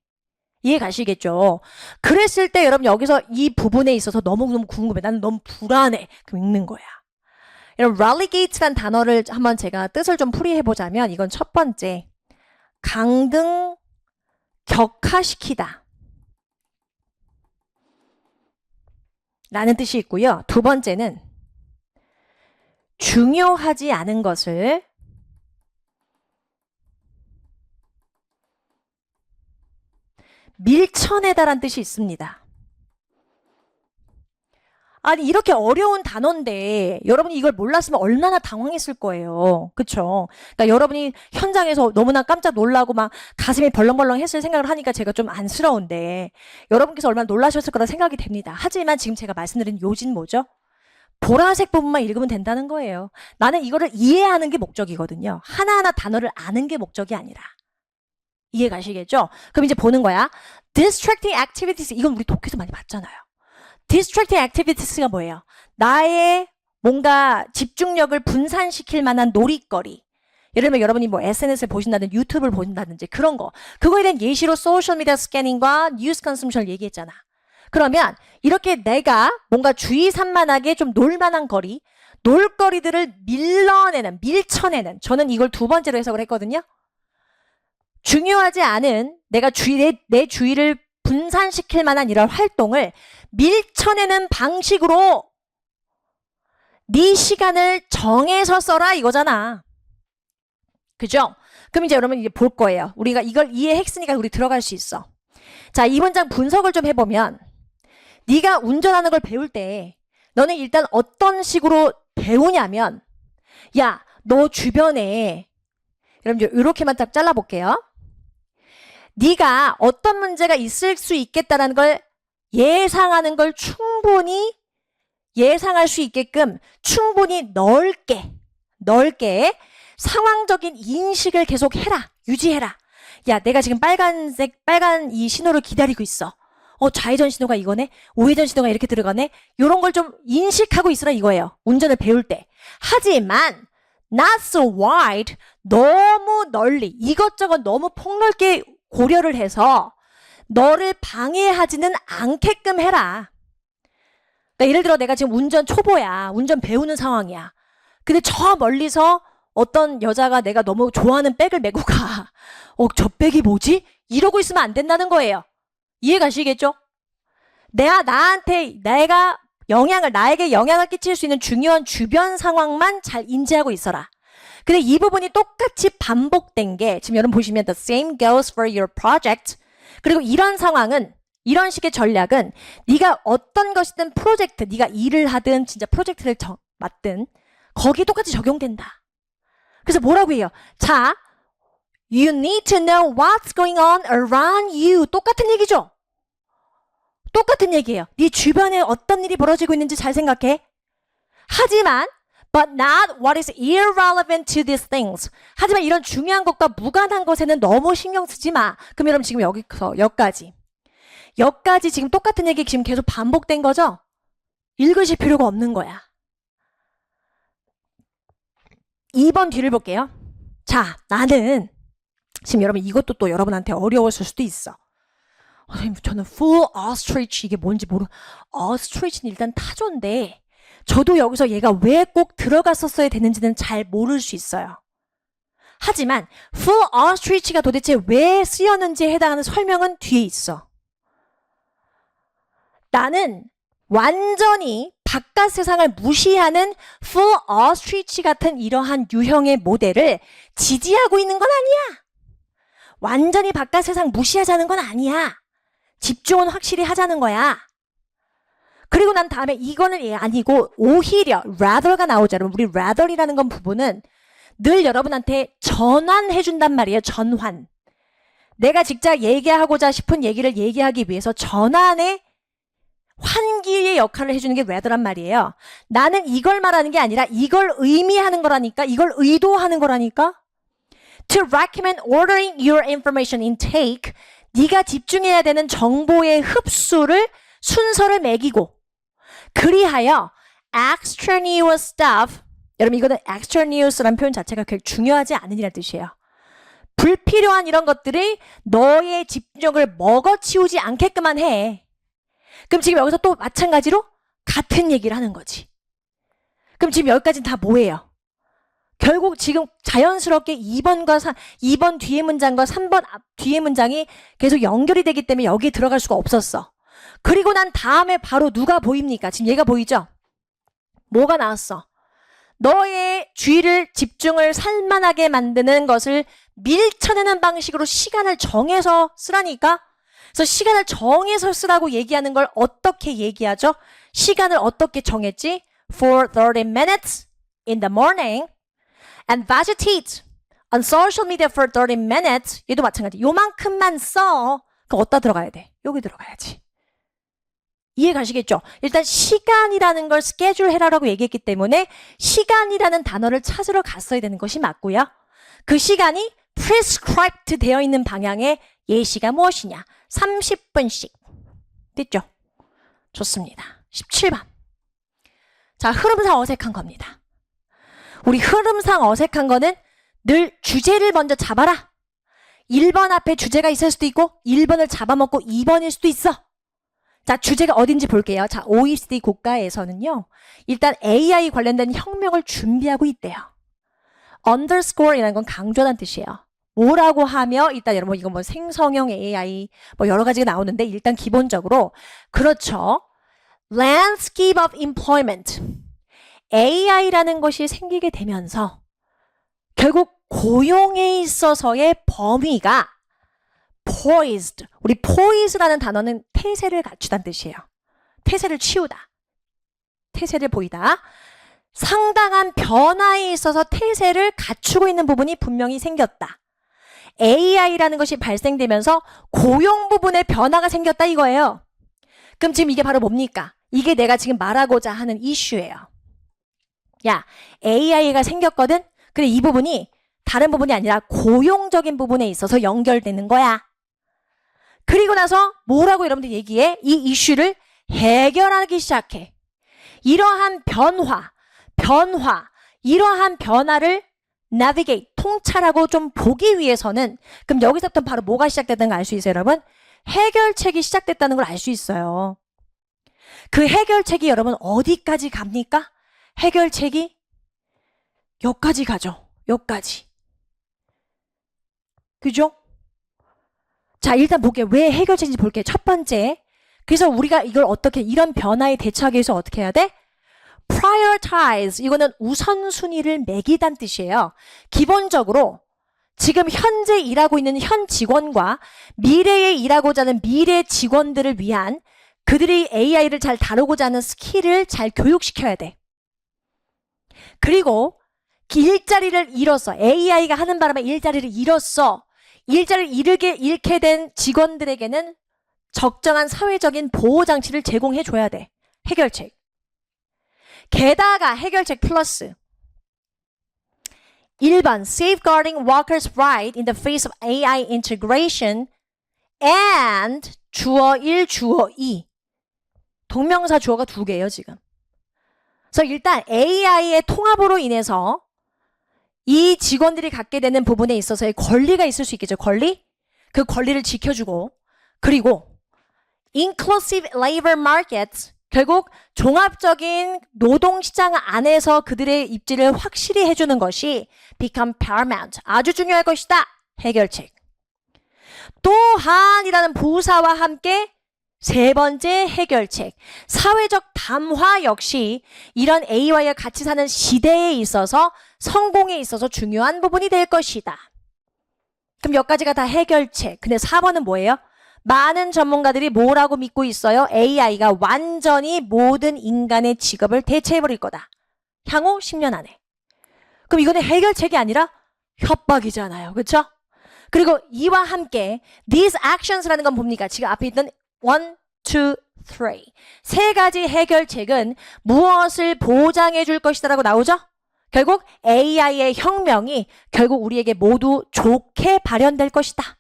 이해 가시겠죠? 그랬을 때 여러분 여기서 이 부분에 있어서 너무너무 궁금해. 나는 너무 불안해. 그럼 읽는 거야. 여러분 relegate란 단어를 한번 제가 뜻을 좀 풀이해보자면 이건 첫 번째 강등 격하시키다 라는 뜻이 있고요. 두 번째는 중요하지 않은 것을 밀쳐내다란 뜻이 있습니다. 아니 이렇게 어려운 단어인데 여러분이 이걸 몰랐으면 얼마나 당황했을 거예요. 그쵸? 그러니까 여러분이 현장에서 너무나 깜짝 놀라고 막 가슴이 벌렁벌렁 했을 생각을 하니까 제가 좀 안쓰러운데 여러분께서 얼마나 놀라셨을 거라 생각이 됩니다. 하지만 지금 제가 말씀드린 요지는 뭐죠? 보라색 부분만 읽으면 된다는 거예요. 나는 이거를 이해하는 게 목적이거든요. 하나하나 단어를 아는 게 목적이 아니라. 이해 가시겠죠? 그럼 이제 보는 거야. Distracting activities. 이건 우리 독해에서 많이 봤잖아요. Distracting activities가 뭐예요? 나의 뭔가 집중력을 분산시킬 만한 놀이거리. 예를 들면 여러분이 뭐 SNS를 보신다든지 유튜브를 보신다든지 그런 거. 그거에 대한 예시로 소셜미디어 스캐닝과 뉴스 컨섬션을 얘기했잖아. 그러면 이렇게 내가 뭔가 주의 산만하게 좀 놀만한 거리, 놀거리들을 밀쳐내는 저는 이걸 두 번째로 해석을 했거든요. 중요하지 않은 내가 내 주의를 분산시킬 만한 이런 활동을 밀쳐내는 방식으로 네 시간을 정해서 써라 이거잖아. 그죠? 그럼 이제 여러분 이제 볼 거예요. 우리가 이걸 이해했으니까 우리 들어갈 수 있어. 자, 이 문장 분석을 좀 해보면 네가 운전하는 걸 배울 때 너는 일단 어떤 식으로 배우냐면 야, 너 주변에 여러분 이렇게만 딱 잘라볼게요. 네가 어떤 문제가 있을 수 있겠다라는 걸 예상하는 걸 충분히 예상할 수 있게끔 충분히 넓게 상황적인 인식을 계속 해라. 유지해라. 야, 내가 지금 빨간 이 신호를 기다리고 있어. 좌회전 신호가 이거네? 우회전 신호가 이렇게 들어가네? 이런 걸 좀 인식하고 있으라 이거예요. 운전을 배울 때. 하지만 not so wide, 너무 널리 이것저것 너무 폭넓게 고려를 해서 너를 방해하지는 않게끔 해라. 그러니까 예를 들어 내가 지금 운전 초보야. 운전 배우는 상황이야. 근데 저 멀리서 어떤 여자가 내가 너무 좋아하는 백을 메고 가. 저 백이 뭐지? 이러고 있으면 안 된다는 거예요. 이해 가시겠죠? 나에게 영향을 끼칠 수 있는 중요한 주변 상황만 잘 인지하고 있어라. 근데 이 부분이 똑같이 반복된 게 지금 여러분 보시면 the same goes for your project. 그리고 이런 상황은 이런 식의 전략은 네가 어떤 것이든 프로젝트, 네가 일을 하든 진짜 프로젝트를 맡든 거기 똑같이 적용된다. 그래서 뭐라고 해요? 자, you need to know what's going on around you. 똑같은 얘기죠? 똑같은 얘기예요. 네 주변에 어떤 일이 벌어지고 있는지 잘 생각해. 하지만 but not what is irrelevant to these things. 하지만 이런 중요한 것과 무관한 것에는 너무 신경 쓰지 마. 그럼 여러분 지금 여기까지 지금 똑같은 얘기 지금 계속 반복된 거죠? 읽으실 필요가 없는 거야. 2번 뒤를 볼게요. 자, 나는 지금 여러분 이것도 또 여러분한테 어려웠을 수도 있어. 선생님, 저는 full ostrich 이게 뭔지 ostrich는 일단 타조인데 저도 여기서 얘가 왜 꼭 들어갔었어야 되는지는 잘 모를 수 있어요. 하지만 full ostrich가 도대체 왜 쓰였는지에 해당하는 설명은 뒤에 있어. 나는 완전히 바깥 세상을 무시하는 full ostrich 같은 이러한 유형의 모델을 지지하고 있는 건 아니야. 완전히 바깥 세상 무시하자는 건 아니야. 집중은 확실히 하자는 거야. 그리고 난 다음에 이거는 아니고 오히려 rather가 나오잖아요. 우리 rather이라는 건 부분은 늘 여러분한테 전환해준단 말이에요. 전환. 내가 직접 얘기하고자 싶은 얘기를 얘기하기 위해서 전환의 환기의 역할을 해주는 게 rather란 말이에요. 나는 이걸 말하는 게 아니라 이걸 의미하는 거라니까. 이걸 의도하는 거라니까. To recommend ordering your information intake. 네가 집중해야 되는 정보의 흡수를 순서를 매기고 그리하여 extraneous stuff. 여러분 이거는 extraneous라는 표현 자체가 그렇게 중요하지 않으니라는 뜻이에요. 불필요한 이런 것들이 너의 집중력을 먹어치우지 않게끔만 해. 그럼 지금 여기서 또 마찬가지로 같은 얘기를 하는 거지. 그럼 지금 여기까지는 다 뭐예요? 결국 지금 자연스럽게 2번 뒤에 문장과 3번 뒤에 문장이 계속 연결이 되기 때문에 여기에 들어갈 수가 없었어. 그리고 난 다음에 바로 누가 보입니까? 지금 얘가 보이죠? 뭐가 나왔어? 너의 주의를 집중을 살만하게 만드는 것을 밀쳐내는 방식으로 시간을 정해서 쓰라니까? 그래서 시간을 정해서 쓰라고 얘기하는 걸 어떻게 얘기하죠? 시간을 어떻게 정했지? For 30 minutes in the morning and vegetate on social media for 30 minutes. 얘도 마찬가지. 요만큼만 써. 그럼 어디다 들어가야 돼? 여기 들어가야지. 이해 가시겠죠? 일단 시간이라는 걸 스케줄 해라라고 얘기했기 때문에 시간이라는 단어를 찾으러 갔어야 되는 것이 맞고요. 그 시간이 prescribed 되어 있는 방향의 예시가 무엇이냐? 30분씩. 됐죠? 좋습니다. 17번. 자, 흐름상 어색한 겁니다. 우리 흐름상 어색한 거는 늘 주제를 먼저 잡아라. 1번 앞에 주제가 있을 수도 있고 1번을 잡아먹고 2번일 수도 있어. 자, 주제가 어딘지 볼게요. 자, OECD 국가에서는요. 일단 AI 관련된 혁명을 준비하고 있대요. underscore이라는 건 강조하는 뜻이에요. 뭐라고 하며 일단 여러분 이거 뭐 생성형 AI 뭐 여러 가지가 나오는데 일단 기본적으로 그렇죠. landscape of employment. AI라는 것이 생기게 되면서 결국 고용에 있어서의 범위가 poised. 우리 poise라는 단어는 태세를 갖추다는 뜻이에요. 태세를 치우다. 태세를 보이다. 상당한 변화에 있어서 태세를 갖추고 있는 부분이 분명히 생겼다. AI라는 것이 발생되면서 고용 부분에 변화가 생겼다 이거예요. 그럼 지금 이게 바로 뭡니까? 이게 내가 지금 말하고자 하는 이슈예요. 야, AI가 생겼거든? 근데 이 부분이 다른 부분이 아니라 고용적인 부분에 있어서 연결되는 거야. 그리고 나서 뭐라고 여러분들 얘기해? 이 이슈를 해결하기 시작해. 이러한 이러한 변화를 navigate, 통찰하고 좀 보기 위해서는 그럼 여기서부터 바로 뭐가 시작됐다는 걸 알 수 있어요, 여러분? 해결책이 시작됐다는 걸 알 수 있어요. 그 해결책이 여러분 어디까지 갑니까? 해결책이 여기까지 가죠. 여기까지. 그죠? 자, 일단 볼게요. 왜 해결책인지 볼게요. 첫 번째. 그래서 우리가 이걸 어떻게 이런 변화에 대처하기 위해서 어떻게 해야 돼? prioritize. 이거는 우선순위를 매기다는 뜻이에요. 기본적으로 지금 현재 일하고 있는 현 직원과 미래에 일하고자 하는 미래 직원들을 위한 그들이 AI를 잘 다루고자 하는 스킬을 잘 교육시켜야 돼. 그리고 일자리를 잃었어. AI가 하는 바람에 일자리를 잃었어. 일자리를 잃게 된 직원들에게는 적정한 사회적인 보호장치를 제공해줘야 돼. 해결책. 게다가 해결책 플러스 1번 Safeguarding workers' right in the face of AI integration and 주어 1, 주어 2 동명사 주어가 2개예요 지금. 그래서 일단 AI의 통합으로 인해서 이 직원들이 갖게 되는 부분에 있어서의 권리가 있을 수 있겠죠. 권리? 그 권리를 지켜주고 그리고 Inclusive Labor Markets 결국 종합적인 노동시장 안에서 그들의 입지를 확실히 해주는 것이 become paramount. 아주 중요할 것이다. 해결책. 또한이라는 부사와 함께 세 번째 해결책. 사회적 담화 역시 이런 AI와 같이 사는 시대에 있어서 성공에 있어서 중요한 부분이 될 것이다. 그럼 여기까지가 다 해결책. 근데 4번은 뭐예요? 많은 전문가들이 뭐라고 믿고 있어요? AI가 완전히 모든 인간의 직업을 대체해버릴 거다. 향후 10년 안에. 그럼 이거는 해결책이 아니라 협박이잖아요. 그렇죠? 그리고 이와 함께 these actions라는 건 뭡니까? 지금 앞에 있던 1, 2, 3. 세 가지 해결책은 무엇을 보장해 줄 것이다 라고 나오죠? 결국 AI의 혁명이 결국 우리에게 모두 좋게 발현될 것이다.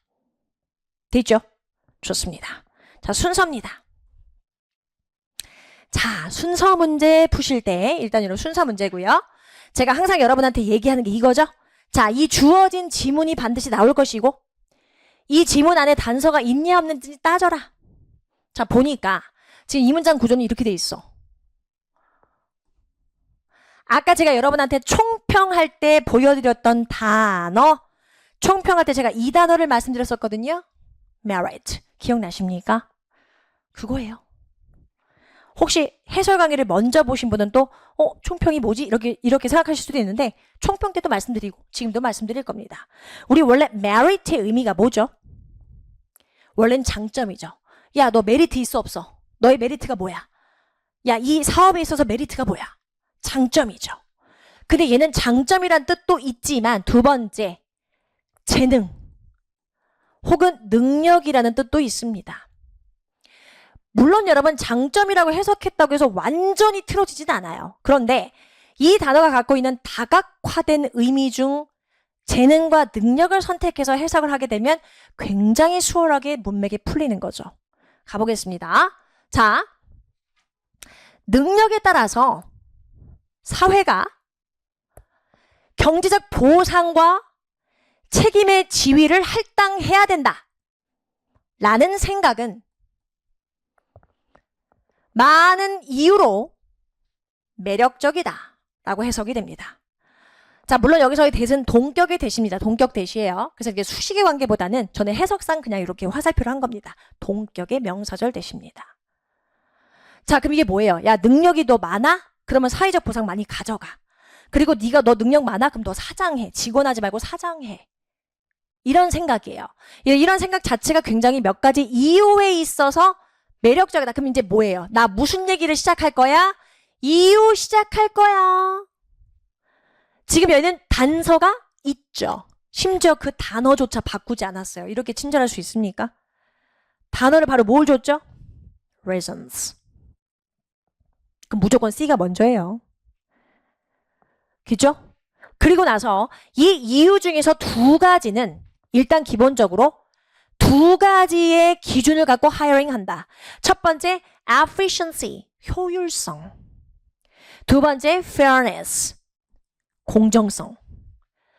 됐죠? 좋습니다. 자, 순서입니다. 자, 순서 문제 푸실 때 일단 이런 순서 문제고요. 제가 항상 여러분한테 얘기하는 게 이거죠. 자, 이 주어진 지문이 반드시 나올 것이고 이 지문 안에 단서가 있냐 없는지 따져라. 자, 보니까 지금 이 문장 구조는 이렇게 돼 있어. 아까 제가 여러분한테 총평할 때 보여드렸던 단어, 총평할 때 제가 이 단어를 말씀드렸었거든요. merit. 기억나십니까? 그거예요. 혹시 해설 강의를 먼저 보신 분은 또 총평이 뭐지? 이렇게 생각하실 수도 있는데 총평 때도 말씀드리고 지금도 말씀드릴 겁니다. 우리 원래 merit의 의미가 뭐죠? 원래는 장점이죠. 야, 너 메리트 있어 없어? 너의 메리트가 뭐야? 야, 이 사업에 있어서 메리트가 뭐야? 장점이죠. 근데 얘는 장점이란 뜻도 있지만 두 번째, 재능 혹은 능력이라는 뜻도 있습니다. 물론 여러분 장점이라고 해석했다고 해서 완전히 틀어지진 않아요. 그런데 이 단어가 갖고 있는 다각화된 의미 중 재능과 능력을 선택해서 해석을 하게 되면 굉장히 수월하게 문맥에 풀리는 거죠. 가보겠습니다. 자, 능력에 따라서 사회가 경제적 보상과 책임의 지위를 할당해야 된다 라는 생각은 많은 이유로 매력적이다 라고 해석이 됩니다. 자, 물론 여기서의 대는 동격의 대시입니다. 동격 대시예요. 그래서 이게 수식의 관계보다는 저는 해석상 그냥 이렇게 화살표를 한 겁니다. 동격의 명사절 대시입니다. 자, 그럼 이게 뭐예요? 야, 능력이 너 많아? 그러면 사회적 보상 많이 가져가. 그리고 네가 너 능력 많아? 그럼 너 사장해. 직원하지 말고 사장해. 이런 생각이에요. 이런 생각 자체가 굉장히 몇 가지 이유에 있어서 매력적이다. 그럼 이제 뭐예요? 나 무슨 얘기를 시작할 거야? 이유 시작할 거야. 지금 여기는 단서가 있죠. 심지어 그 단어조차 바꾸지 않았어요. 이렇게 친절할 수 있습니까? 단어를 바로 뭘 줬죠? reasons. 그럼 무조건 C가 먼저예요. 그죠? 그리고 나서 이 이유 중에서 두 가지는 일단 기본적으로 두 가지의 기준을 갖고 하이어링 한다. 첫 번째, efficiency, 효율성. 두 번째, fairness, 공정성.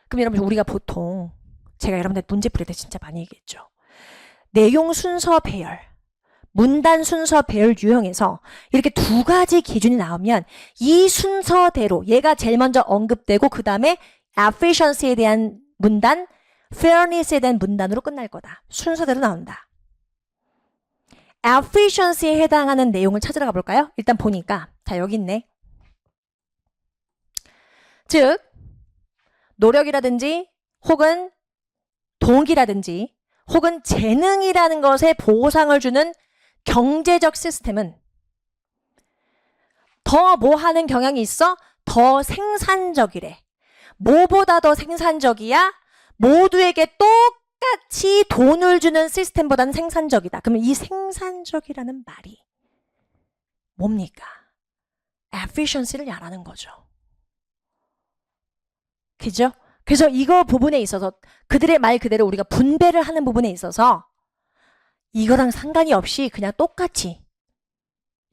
그럼 여러분 우리가 보통 제가 여러분들 문제 풀이 때 진짜 많이 얘기했죠. 내용 순서 배열, 문단 순서 배열 유형에서 이렇게 두 가지 기준이 나오면 이 순서대로 얘가 제일 먼저 언급되고 그 다음에 efficiency에 대한 문단, fairness에 대한 문단으로 끝날 거다. 순서대로 나온다. efficiency에 해당하는 내용을 찾으러 가볼까요? 일단 보니까 자, 여기 있네. 즉 노력이라든지 혹은 동기라든지 혹은 재능이라는 것에 보상을 주는 경제적 시스템은 더 뭐 하는 경향이 있어? 더 생산적이래. 뭐보다 더 생산적이야? 모두에게 똑같이 돈을 주는 시스템보다는 생산적이다. 그러면 이 생산적이라는 말이 뭡니까? efficiency를 말하는 거죠. 그죠? 그래서 이거 부분에 있어서 그들의 말 그대로 우리가 분배를 하는 부분에 있어서 이거랑 상관이 없이 그냥 똑같이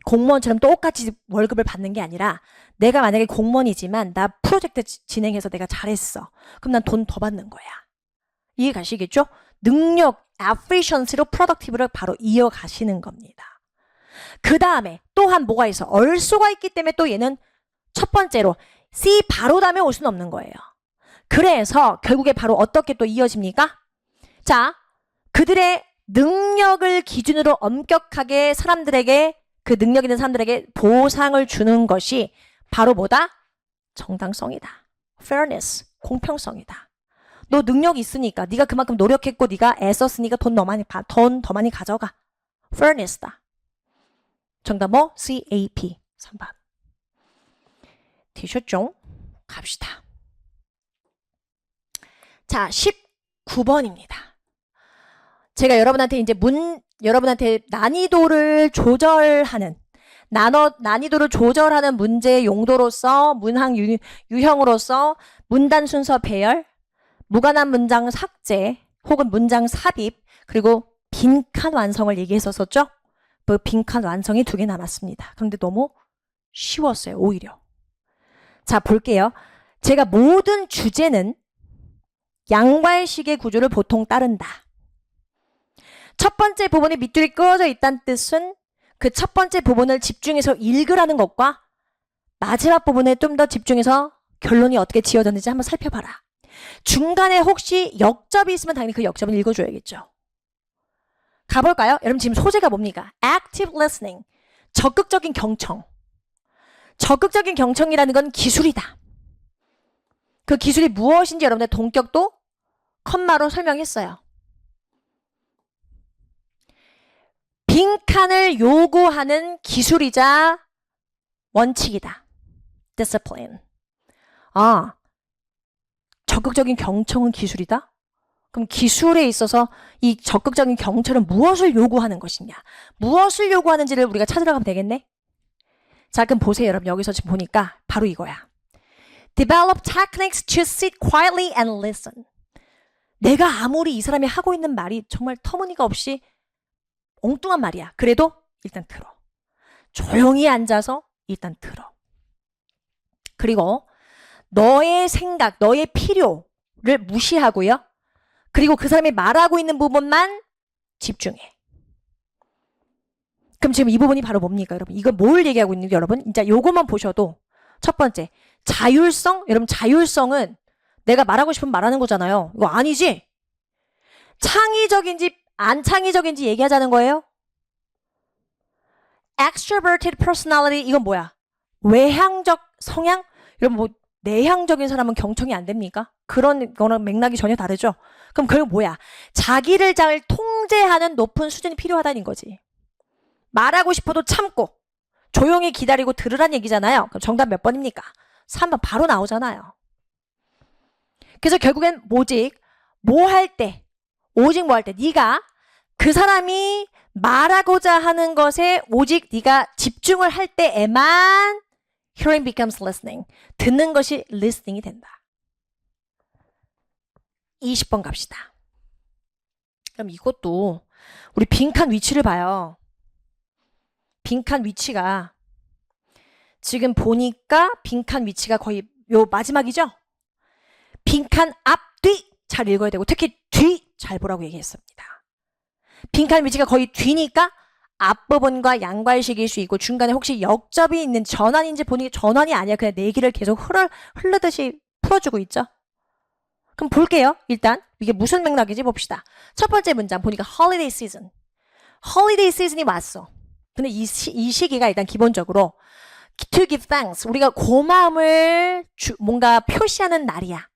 공무원처럼 똑같이 월급을 받는 게 아니라 내가 만약에 공무원이지만 나 프로젝트 진행해서 내가 잘했어. 그럼 난 돈 더 받는 거야. 이해 가시겠죠? 능력, efficiency로 productive를 바로 이어가시는 겁니다. 그 다음에 또한 뭐가 있어? 얼소가 있기 때문에 또 얘는 첫 번째로 C 바로 다음에 올 수는 없는 거예요. 그래서 결국에 바로 어떻게 또 이어집니까? 자, 그들의 능력을 기준으로 엄격하게 사람들에게 그 능력 있는 사람들에게 보상을 주는 것이 바로 뭐다? 정당성이다. fairness, 공평성이다. 너 능력이 있으니까 네가 그만큼 노력했고 네가 애썼으니까 돈 더 많이 가져가. fairness다. 정답 뭐? CAP 3번. 되셨죠? 갑시다. 자, 19번입니다. 제가 여러분한테 이제 여러분한테 난이도를 조절하는 난이도를 조절하는 문제 용도로서 문항 유형으로서 문단 순서 배열, 무관한 문장 삭제 혹은 문장 삽입 그리고 빈칸 완성을 얘기했었죠. 그 빈칸 완성이 2개 남았습니다. 그런데 너무 쉬웠어요. 오히려. 자, 볼게요. 제가 모든 주제는 양괄식의 구조를 보통 따른다. 첫 번째 부분이 밑줄이 그어져 있다는 뜻은 그 첫 번째 부분을 집중해서 읽으라는 것과 마지막 부분에 좀 더 집중해서 결론이 어떻게 지어졌는지 한번 살펴봐라. 중간에 혹시 역접이 있으면 당연히 그 역접은 읽어줘야겠죠. 가볼까요? 여러분 지금 소재가 뭡니까? Active listening. 적극적인 경청. 적극적인 경청이라는 건 기술이다. 그 기술이 무엇인지 여러분의 동격도 컴마로 설명했어요. 빈칸을 요구하는 기술이자 원칙이다. discipline. 아, 적극적인 경청은 기술이다? 그럼 기술에 있어서 이 적극적인 경청은 무엇을 요구하는 것이냐? 무엇을 요구하는지를 우리가 찾으러 가면 되겠네? 자, 그럼 보세요. 여러분 여기서 지금 보니까 바로 이거야. Develop techniques to sit quietly and listen. 내가 아무리 이 사람이 하고 있는 말이 정말 터무니가 없이 엉뚱한 말이야. 그래도 일단 들어. 조용히 앉아서 일단 들어. 그리고 너의 생각, 너의 필요를 무시하고요. 그리고 그 사람이 말하고 있는 부분만 집중해. 그럼 지금 이 부분이 바로 뭡니까, 여러분? 이거 뭘 얘기하고 있는 게 여러분? 진짜 요거만 보셔도 첫 번째, 자율성? 여러분 자율성은 내가 말하고 싶으면 말하는 거잖아요. 이거 아니지? 창의적인지 안 창의적인지 얘기하자는 거예요? Extroverted personality 이건 뭐야? 외향적 성향? 여러분 뭐 내향적인 사람은 경청이 안 됩니까? 그런 거는 맥락이 전혀 다르죠? 그럼 그게 뭐야? 자기를 잘 통제하는 높은 수준이 필요하다는 거지. 말하고 싶어도 참고 조용히 기다리고 들으란 얘기잖아요. 그럼 정답 몇 번입니까? 3번 바로 나오잖아요. 그래서 결국엔 오직 뭐 할 때, 오직 뭐 할 때 네가 그 사람이 말하고자 하는 것에 오직 네가 집중을 할 때에만 hearing becomes listening. 듣는 것이 listening이 된다. 20번 갑시다. 그럼 이것도 우리 빈칸 위치를 봐요. 빈칸 위치가 지금 보니까 빈칸 위치가 거의 요 마지막이죠? 빈칸 앞, 뒤 잘 읽어야 되고 특히 뒤 잘 보라고 얘기했습니다. 빈칸 위치가 거의 뒤니까 앞부분과 양괄식일 수 있고 중간에 혹시 역접이 있는 전환인지 보니 전환이 아니야. 그냥 내기를 계속 흐르듯이 풀어주고 있죠. 그럼 볼게요. 일단 이게 무슨 맥락인지 봅시다. 첫 번째 문장 보니까 holiday season. holiday season이 왔어. 근데 이 시기가 일단 기본적으로 to give thanks. 우리가 고마움을 뭔가 표시하는 날이야.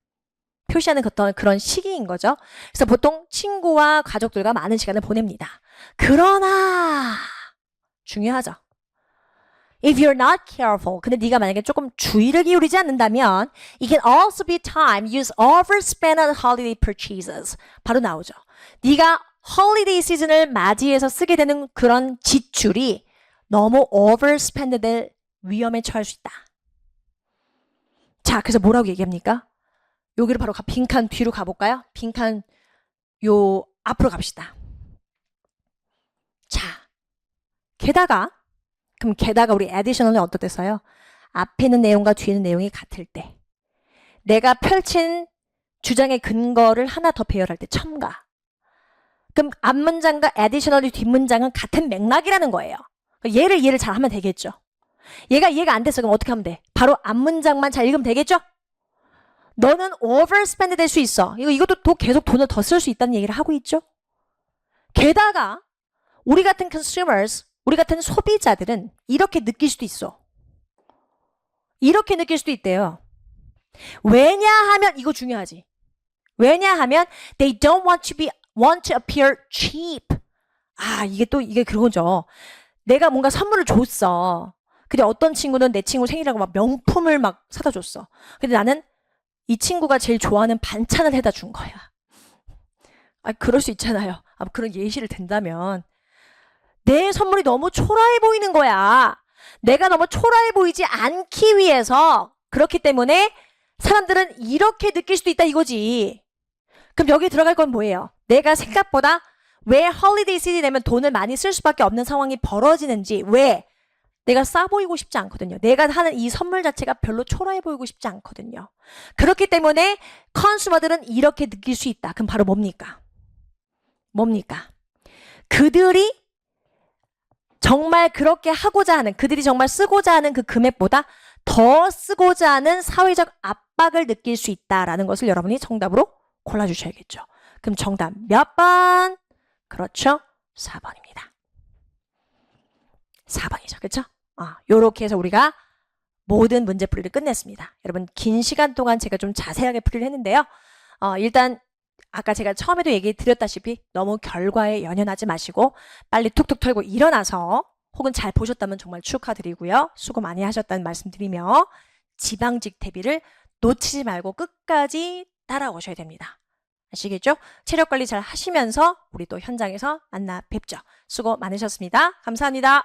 표시하는 어떤 그런 시기인 거죠. 그래서 보통 친구와 가족들과 많은 시간을 보냅니다. 그러나 중요하죠. If you're not careful, 근데 네가 만약에 조금 주의를 기울이지 않는다면 it can also be time used overspent on holiday purchases. 바로 나오죠. 네가 holiday 시즌을 맞이해서 쓰게 되는 그런 지출이 너무 overspend 될 위험에 처할 수 있다. 자, 그래서 뭐라고 얘기합니까? 여기를 바로 빈칸 뒤로 가볼까요? 빈칸 요 앞으로 갑시다. 자, 게다가 우리 additional은 어떻게 써요? 앞에 있는 내용과 뒤에 있는 내용이 같을 때 내가 펼친 주장의 근거를 하나 더 배열할 때 첨가. 그럼 앞문장과 additional이 뒷문장은 같은 맥락이라는 거예요. 얘를 이해를 잘 하면 되겠죠. 얘가 이해가 안 됐어. 그럼 어떻게 하면 돼? 바로 앞문장만 잘 읽으면 되겠죠? 너는 overspend 될 수 있어. 이것도 또 계속 돈을 더 쓸 수 있다는 얘기를 하고 있죠. 게다가 우리 같은 consumers, 우리 같은 소비자들은 이렇게 느낄 수도 있어. 이렇게 느낄 수도 있대요. 왜냐하면 이거 중요하지. 왜냐하면 they don't want to appear cheap. 아, 이게 그런 거죠. 내가 뭔가 선물을 줬어. 근데 어떤 친구는 내 친구 생일이라고 막 명품을 막 사다 줬어. 근데 나는 이 친구가 제일 좋아하는 반찬을 해다 준 거야. 아, 그럴 수 있잖아요. 그런 예시를 든다면 내 선물이 너무 초라해 보이는 거야. 내가 너무 초라해 보이지 않기 위해서 그렇기 때문에 사람들은 이렇게 느낄 수도 있다 이거지. 그럼 여기 들어갈 건 뭐예요? 내가 생각보다 왜 홀리데이 시즌 되면 돈을 많이 쓸 수밖에 없는 상황이 벌어지는지 왜? 내가 싸 보이고 싶지 않거든요. 내가 하는 이 선물 자체가 별로 초라해 보이고 싶지 않거든요. 그렇기 때문에 컨슈머들은 이렇게 느낄 수 있다. 그럼 바로 뭡니까? 뭡니까? 그들이 정말 그렇게 하고자 하는, 그들이 정말 쓰고자 하는 그 금액보다 더 쓰고자 하는 사회적 압박을 느낄 수 있다라는 것을 여러분이 정답으로 골라주셔야겠죠. 그럼 정답 몇 번? 그렇죠? 4번입니다. 4번이죠. 그렇죠? 요렇게 해서 우리가 모든 문제풀이를 끝냈습니다. 여러분 긴 시간 동안 제가 좀 자세하게 풀이를 했는데요. 일단 아까 제가 처음에도 얘기 드렸다시피 너무 결과에 연연하지 마시고 빨리 툭툭 털고 일어나서 혹은 잘 보셨다면 정말 축하드리고요. 수고 많이 하셨다는 말씀 드리며 지방직 대비를 놓치지 말고 끝까지 따라오셔야 됩니다. 아시겠죠? 체력 관리 잘 하시면서 우리 또 현장에서 만나 뵙죠. 수고 많으셨습니다. 감사합니다.